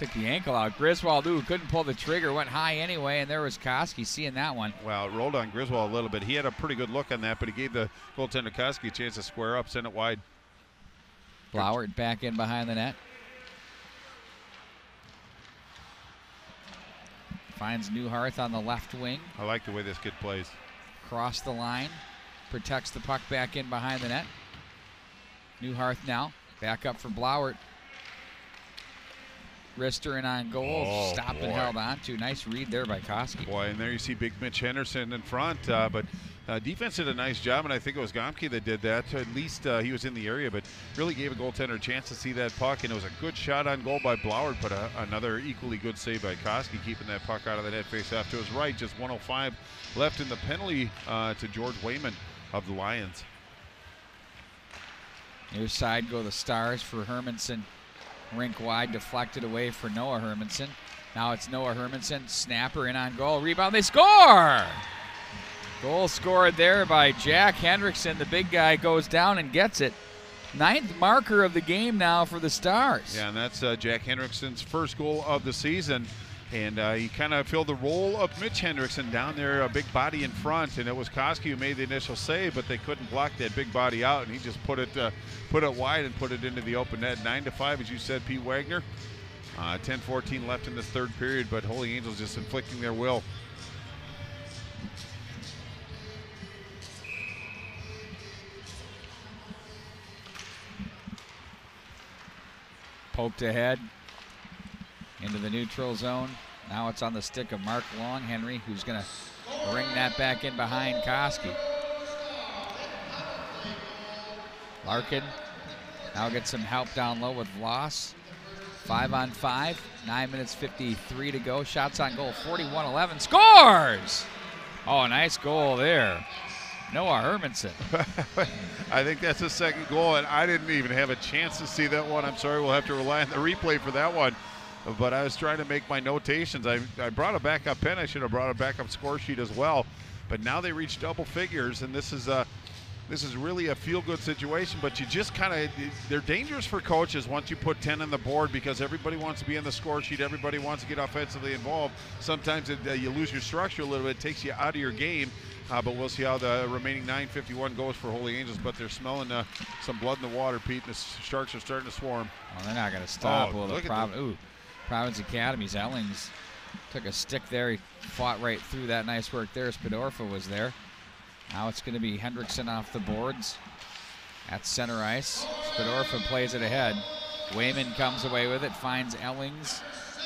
Took the ankle out. Griswold, who couldn't pull the trigger, went high anyway, and there was Koski seeing that one. Well, it rolled on Griswold a little bit. He had a pretty good look on that, but he gave the goaltender Koski a chance to square up, send it wide. Blauert back in behind the net. Finds Newharth on the left wing. I like the way this kid plays. Cross the line. Protects the puck back in behind the net. Newharth now. Back up for Blauert. Rister in on goal. Oh, Stopped and held on to. Nice read there by Koski. Boy, and there you see big Mitch Henderson in front. But defense did a nice job, and I think it was Gomke that did that. At least he was in the area, but really gave a goaltender a chance to see that puck. And it was a good shot on goal by Blauert, but another equally good save by Koski, keeping that puck out of the net face off to his right. Just 1:05 left in the penalty to George Wayman of the Lions. Near side go the Stars for Hermanson. Rink wide, deflected away for Noah Hermanson. Now it's Noah Hermanson, snapper in on goal, rebound, they score! Goal scored there by Jack Hendrickson. The big guy goes down and gets it. 9th marker of the game now for the Stars. Yeah, and that's Jack Hendrickson's first goal of the season. And he kind of filled the role of Mitch Hendrickson down there, a big body in front. And it was Koski who made the initial save, but they couldn't block that big body out. And he just put it wide and put it into the open net. 9-5, as you said, Pete Wagner. 10-14 left in this third period, but Holy Angels just inflicting their will. Poked ahead into the neutral zone. Now it's on the stick of Mark Longhenry, who's going to bring that back in behind Koski. Larkin now gets some help down low with Voss. 5-on-5, 9 minutes 53 to go. Shots on goal, 41-11. Scores! Oh, nice goal there. Noah Hermanson. I think that's his second goal, and I didn't even have a chance to see that one. I'm sorry, we'll have to rely on the replay for that one. But I was trying to make my notations. I brought a backup pen. I should have brought a backup score sheet as well. But now they reach double figures, and this is really a feel-good situation. But you just kind of, they're dangerous for coaches once you put 10 on the board, because everybody wants to be on the score sheet. Everybody wants to get offensively involved. Sometimes you lose your structure a little bit. It takes you out of your game. But we'll see how the remaining 9:51 goes for Holy Angels. But they're smelling some blood in the water, Pete, and the Sharks are starting to swarm. Oh, they're not going to stop. Providence Academy's Ellings took a stick there. He fought right through that. Nice work there. Spidorfa was there. Now it's going to be Hendrickson off the boards at center ice. Spidorfa plays it ahead. Wayman comes away with it, finds Ellings.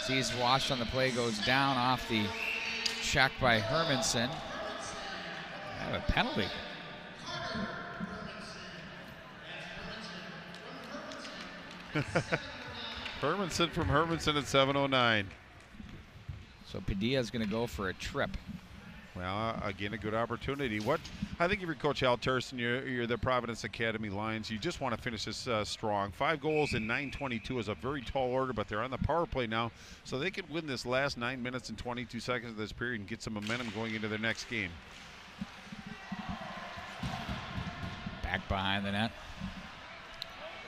Sees Wash on the play, goes down off the check by Hermanson. They have a penalty. Hermanson from Hermanson at 7:09. So Padilla's going to go for a trip. Well, again, a good opportunity. I think if you're Coach Al Turson, you're the Providence Academy Lions, you just want to finish this strong. 5 goals in 9:22 is a very tall order, but they're on the power play now, so they can win this last 9 minutes and 22 seconds of this period and get some momentum going into their next game. Back behind the net.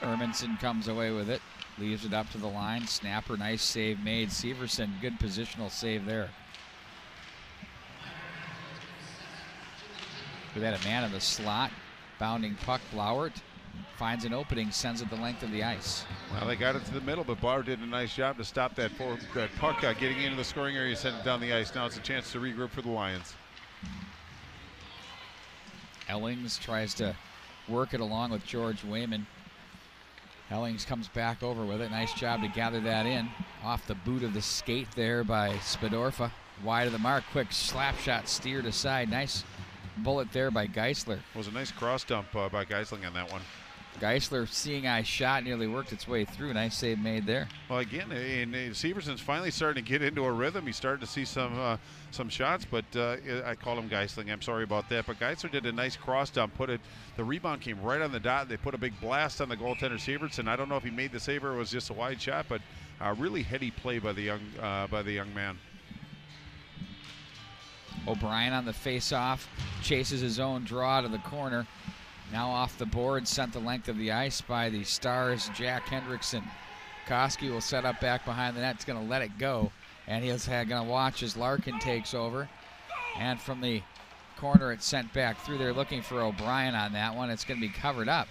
Hermanson comes away with it. Leaves it up to the line. Snapper, nice save made. Severson, good positional save there. We've had a man in the slot. Bounding puck, Blauert finds an opening, sends it the length of the ice. Well, they got it to the middle, but Blauert did a nice job to stop that puck getting into the scoring area, send it down the ice. Now it's a chance to regroup for the Lions. Ellings tries to work it along with George Wayman. Ellings comes back over with it. Nice job to gather that in. Off the boot of the skate there by Spidorfa. Wide of the mark. Quick slap shot steered aside. Nice bullet there by Geisler. It was a nice cross dump by Geisling on that one. Geisler, seeing eye shot, nearly worked its way through. Nice save made there. Well, again, and Severson's finally starting to get into a rhythm. He's starting to see some shots, but I call him Geisling. I'm sorry about that. But Geisler did a nice cross dump. The rebound came right on the dot. They put a big blast on the goaltender Severson. I don't know if he made the save or it was just a wide shot, but really heady play by the young man. O'Brien on the face-off, chases his own draw to the corner. Now off the board, sent the length of the ice by the Stars' Jack Hendrickson. Koski will set up back behind the net. It's going to let it go. And he's going to watch as Larkin takes over. And from the corner, it's sent back through there looking for O'Brien on that one. It's going to be covered up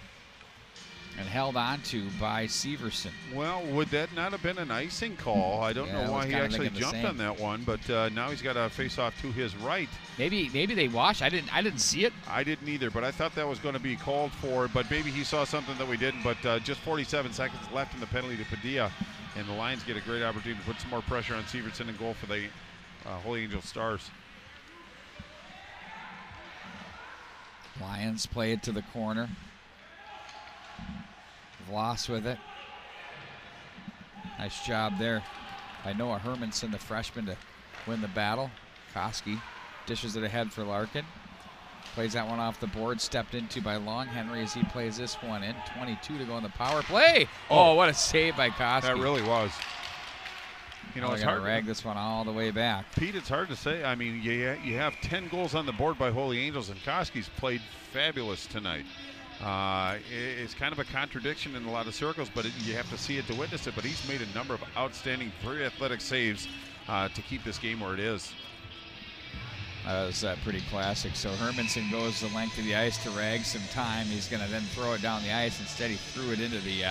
and held onto by Severson. Well, would that not have been an icing call? I don't know why he actually jumped on that one, but now he's got a face-off to his right. Maybe they washed. I didn't see it. I didn't either, but I thought that was going to be called for. But maybe he saw something that we didn't. But just 47 seconds left in the penalty to Padilla, and the Lions get a great opportunity to put some more pressure on Severson and goal for the Holy Angel Stars. Lions play it to the corner. Vlas with it. Nice job there by Noah Hermanson, the freshman, to win the battle. Koski dishes it ahead for Larkin. Plays that one off the board, stepped into by Long Henry as he plays this one in. 22 to go in the power play. Oh, what a save by Koski. That really was. You know, it's hard to rag this one all the way back. Pete, it's hard to say. I mean, you have 10 goals on the board by Holy Angels, and Koski's played fabulous tonight. It's kind of a contradiction in a lot of circles, but you have to see it to witness it. But he's made a number of outstanding, very athletic saves to keep this game where it is. That was pretty classic. So Hermanson goes the length of the ice to rag some time. He's going to then throw it down the ice. Instead, he threw it into the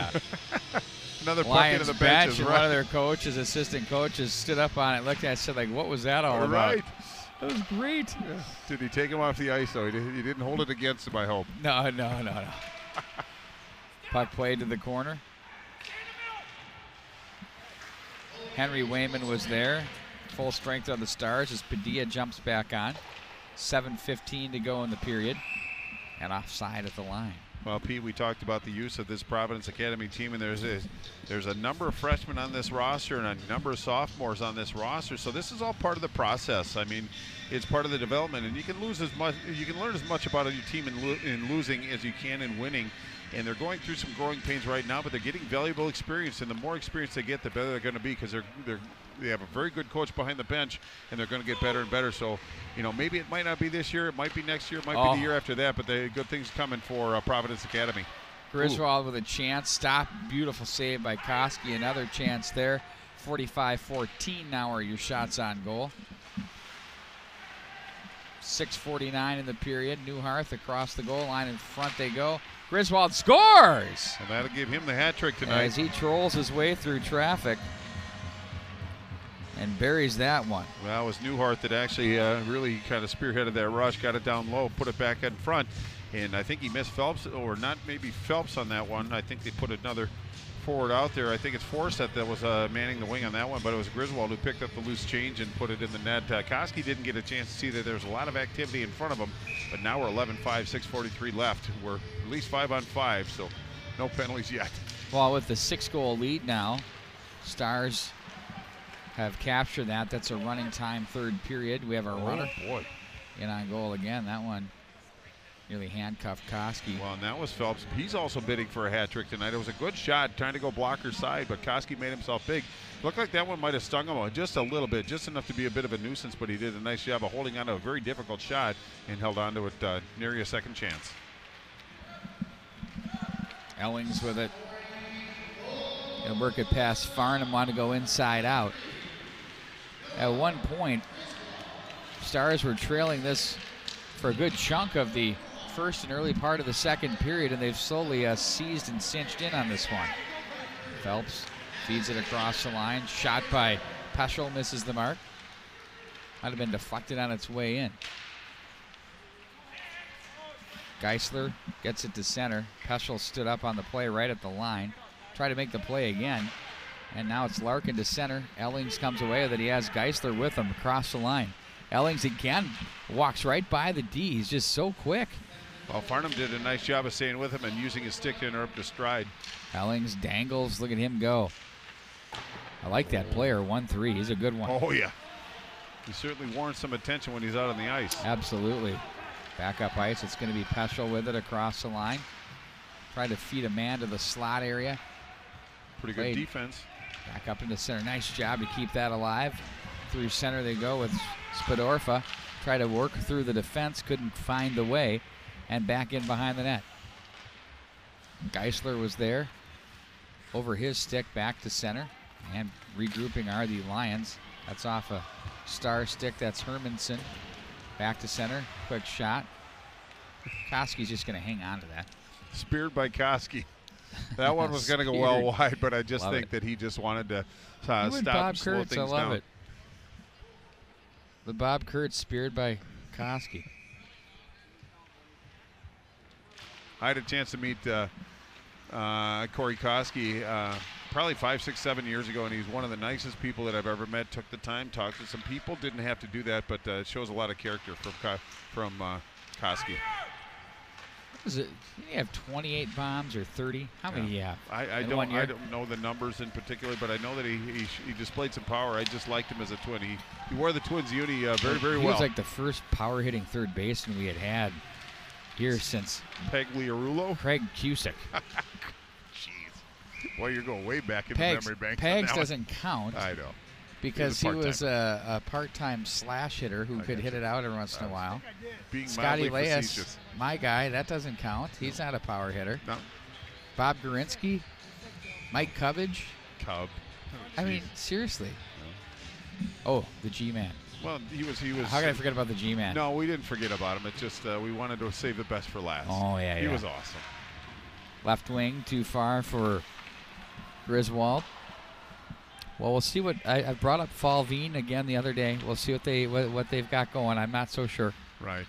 another puck Lions into the bench. benches, And right. one of their coaches, assistant coaches, stood up on it, looked at it, said, like, what was that all about? Right. That was great. Yeah. Did he take him off the ice, though? He didn't hold it against him, I hope. No. Puck played to the corner. Henry Wayman was there. Full strength on the Stars as Padilla jumps back on. 7:15 to go in the period. And offside at the line. Well, Pete, we talked about the use of this Providence Academy team, and there's a number of freshmen on this roster and a number of sophomores on this roster. So this is all part of the process. I mean, it's part of the development, and you can learn as much about your team in losing as you can in winning. And they're going through some growing pains right now, but they're getting valuable experience. And the more experience they get, the better they're going to be, because they have a very good coach behind the bench, and they're going to get better and better. So, you know, maybe it might not be this year, it might be next year, it might be the year after that, but the good things coming for Providence Academy. Griswold with a chance, stop, beautiful save by Koski, another chance there. 45-14 now are your shots on goal. 6:49 in the period. Newharth across the goal line, in front they go. Griswold scores! And that'll give him the hat trick tonight. As he trolls his way through traffic and buries that one. Well, it was Newhart that actually really kind of spearheaded that rush, got it down low, put it back in front. And I think he missed Phelps, or not maybe Phelps on that one. I think they put another forward out there. I think it's Forsett that was manning the wing on that one, but it was Griswold who picked up the loose change and put it in the net. Koski didn't get a chance to see that there's a lot of activity in front of him, but now we're 11-5, 6:43 left. We're at least 5-on-5, so no penalties yet. Well, with the 6-goal lead now, Stars have captured that. That's a running time third period. We have our runner in on goal again. That one nearly handcuffed Koski. Well, and that was Phelps. He's also bidding for a hat trick tonight. It was a good shot, trying to go blocker side, but Koski made himself big. Looked like that one might have stung him just a little bit, just enough to be a bit of a nuisance, but he did a nice job of holding on to a very difficult shot and held on to it near a second chance. Ellings with it. Gonna work it past Farnham, want to go inside out. At one point, Stars were trailing this for a good chunk of the first and early part of the second period, and they've slowly seized and cinched in on this one. Phelps feeds it across the line. Shot by Peschel, misses the mark. Might have been deflected on its way in. Geisler gets it to center. Peschel stood up on the play right at the line. Try to make the play again. And now it's Larkin to center. Ellings comes away with it. He has Geisler with him across the line. Ellings again walks right by the D. He's just so quick. Well, Farnham did a nice job of staying with him and using his stick to interrupt his stride. Ellings dangles. Look at him go. I like that player, 1-3. He's a good one. Oh, yeah. He certainly warrants some attention when he's out on the ice. Absolutely. Back up ice. It's going to be Peschel with it across the line. Try to feed a man to the slot area. Pretty good defense. Back up into center. Nice job to keep that alive. Through center they go with Spadorfa. Try to work through the defense. Couldn't find the way. And back in behind the net. Geisler was there. over his stick back to center. And regrouping are the Lions. That's off a star stick. That's Hermanson. Back to center. Quick shot. Koski's just going to hang on to that. Speared by Koski. That one was going to go well wide, but I just think that he just wanted to stop and slow things down. I love it. The Bob Kurtz speared by Koski. I had a chance to meet Corey Koski probably 5, 6, 7 years ago, and he's one of the nicest people that I've ever met. Took the time, talked to some people, didn't have to do that, but it shows a lot of character from Koski. Is it? Did he have 28 bombs or 30? How many do you have? I don't know the numbers in particular, but I know that he displayed some power. I just liked him as a Twin. He wore the Twins uni very well. He was like the first power hitting third baseman we had here since Pagliarulo? Craig Cusick. Jeez. Boy, you're going way back in the memory bank. Pegs doesn't count. I know. Because he was a part-time slash hitter who could hit it out every once in a while. Scotty Leas, my guy, that doesn't count. He's not a power hitter. No. Bob Gorinsky, Mike Cubbage. Cub. I mean, seriously. No. Oh, the G-Man. Well, he was. How can I forget about the G-Man? No, we didn't forget about him. It's just we wanted to save the best for last. Oh, yeah, He was awesome. Left wing, too far for Griswold. Well, we'll see what I brought up Falveen again the other day. We'll see what they've got going. I'm not so sure. Right.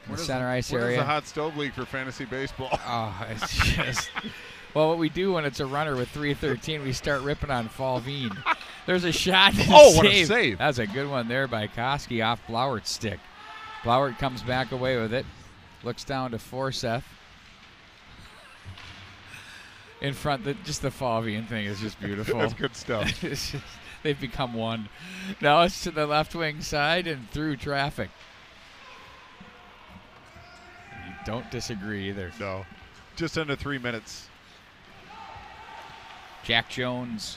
In the center ice area. What is the hot stove league for fantasy baseball? Oh, it's just. Well, what we do when it's a runner with 3:13, we start ripping on Falveen. There's a shot. What a save! That's a good one there by Koski off Blauert's stick. Blauert comes back away with it. Looks down to Forseth. In front, just the Falveen thing is just beautiful. That's good stuff. They've become one. Now it's to the left wing side and through traffic. You don't disagree either. No. Just under 3 minutes. Jack Jones,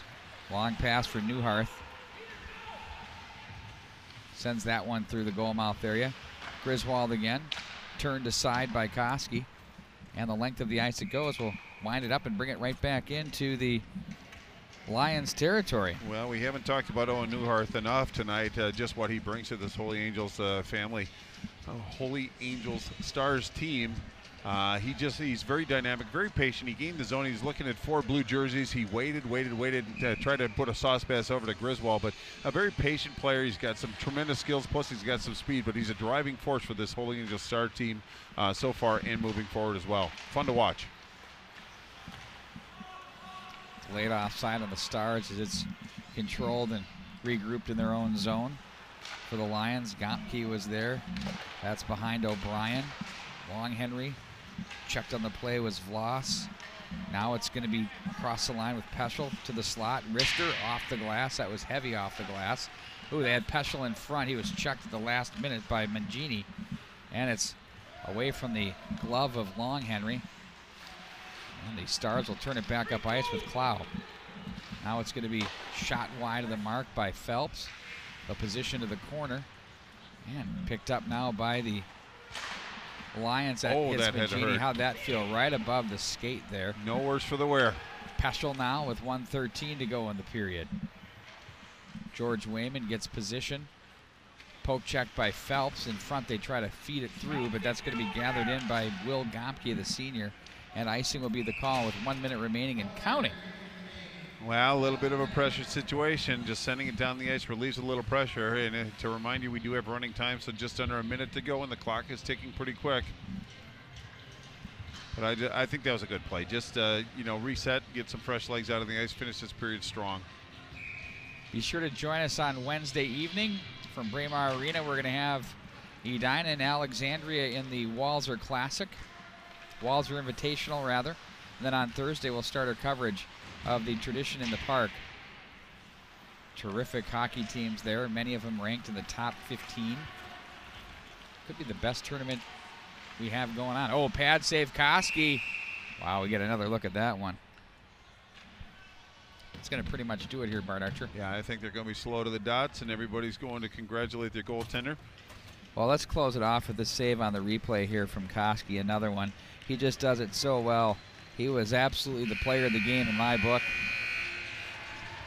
long pass for Newharth. Sends that one through the goal mouth area. Griswold again. Turned aside by Koski. And the length of the ice it goes will wind it up and bring it right back into the Lions territory. Well, we haven't talked about Owen Newharth enough tonight, just what he brings to this Holy Angels family. Holy Angels Stars team. He's very dynamic, very patient. He gained the zone. He's looking at 4 blue jerseys. He waited to try to put a sauce pass over to Griswold, but a very patient player. He's got some tremendous skills, plus he's got some speed, but he's a driving force for this Holy Angels Star team so far and moving forward as well. Fun to watch. Laid offside on the Stars as it's controlled and regrouped in their own zone for the Lions. Gomke was there. That's behind O'Brien. Long Henry. Checked on the play was Vloss. Now it's going to be across the line with Peschel to the slot. Rister off the glass. That was heavy off the glass. Ooh, they had Peschel in front. He was checked at the last minute by Mangini. And it's away from the glove of Long Henry. And the Stars will turn it back up ice with Clow. Now it's going to be shot wide of the mark by Phelps. A position to the corner. And picked up now by the Lions. That hits Mangini. How'd that feel? Right above the skate there. No worse for the wear. Peschel now with 1:13 to go in the period. George Wayman gets position. Poke check by Phelps. In front they try to feed it through, but that's going to be gathered in by Will Gomke, the senior. And icing will be the call with 1 minute remaining and counting. Well, a little bit of a pressure situation. Just sending it down the ice relieves a little pressure. And to remind you, we do have running time, so just under a minute to go, and the clock is ticking pretty quick. But I think that was a good play. Just, reset, get some fresh legs out of the ice, finish this period strong. Be sure to join us on Wednesday evening from Braemar Arena. We're going to have Edina and Alexandria in the Walser Classic. Walser Invitational, rather. And then on Thursday, we'll start our coverage of the Tradition in the Park. Terrific hockey teams there, many of them ranked in the top 15. Could be the best tournament we have going on. Oh, pad save Koski. Wow, we get another look at that one. It's going to pretty much do it here, Bart Archer. Yeah, I think they're going to be slow to the dots, and everybody's going to congratulate their goaltender. Well, let's close it off with the save on the replay here from Koski, another one. He just does it so well. He was absolutely the player of the game in my book.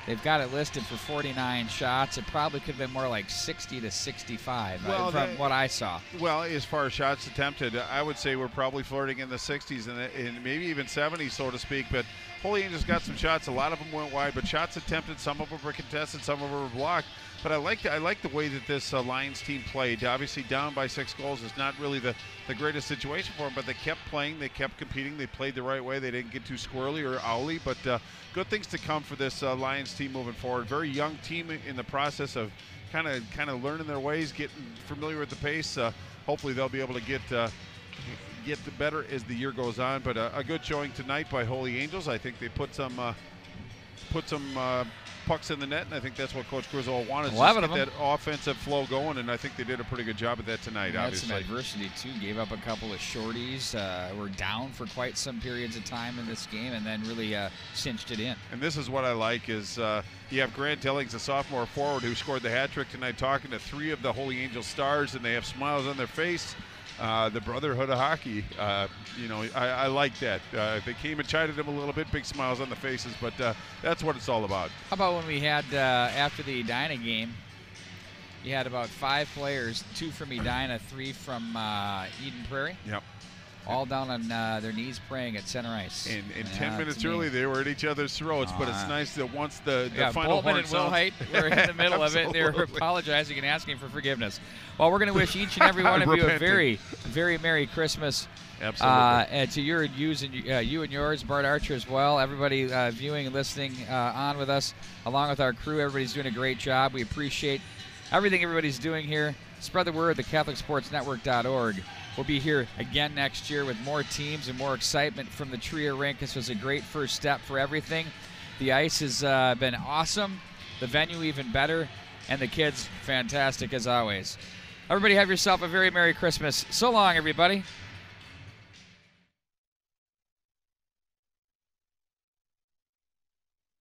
They've got it listed for 49 shots. It probably could have been more like 60 to 65 from what I saw. Well, as far as shots attempted, I would say we're probably flirting in the 60s and maybe even 70s, so to speak. But Holy Angels got some shots. A lot of them went wide, but shots attempted. Some of them were contested. Some of them were blocked. But I like the way that this Lions team played. Obviously, down by 6 goals is not really the greatest situation for them, but they kept playing. They kept competing. They played the right way. They didn't get too squirrely or owly, but good things to come for this Lions team moving forward. Very young team in the process of kind of learning their ways, getting familiar with the pace. Hopefully, they'll be able to get better as the year goes on. But a good showing tonight by Holy Angels. I think they put some pucks in the net, and I think that's what Coach Griswold wanted, to get that offensive flow going, and I think they did a pretty good job of that tonight. Obviously, had some adversity too. Gave up a couple of shorties. Were down for quite some periods of time in this game, and then really cinched it in. And this is what I like is you have Grant Dillings, a sophomore forward, who scored the hat trick tonight, talking to 3 of the Holy Angels stars, and they have smiles on their face. The brotherhood of hockey, I like that. They came and chided him a little bit, big smiles on the faces, but that's what it's all about. How about when we had, after the Edina game, you had about 5 players, 2 from Edina, 3 from Eden Prairie. Yep. All down on their knees praying at center ice. And 10 minutes early, they were at each other's throats, but it's nice that once the final Boltman horn and Wilhite were in the middle of it. They were apologizing and asking for forgiveness. Well, we're going to wish each and every one of you a very, very Merry Christmas. Absolutely. And to you and yours, Bart Archer as well. Everybody viewing and listening on with us, along with our crew. Everybody's doing a great job. We appreciate everything everybody's doing here. Spread the word, thecatholicsportsnetwork.org. We'll be here again next year with more teams and more excitement from the Trier Rink. This was a great first step for everything. The ice has been awesome, the venue even better, and the kids fantastic as always. Everybody have yourself a very Merry Christmas. So long, everybody.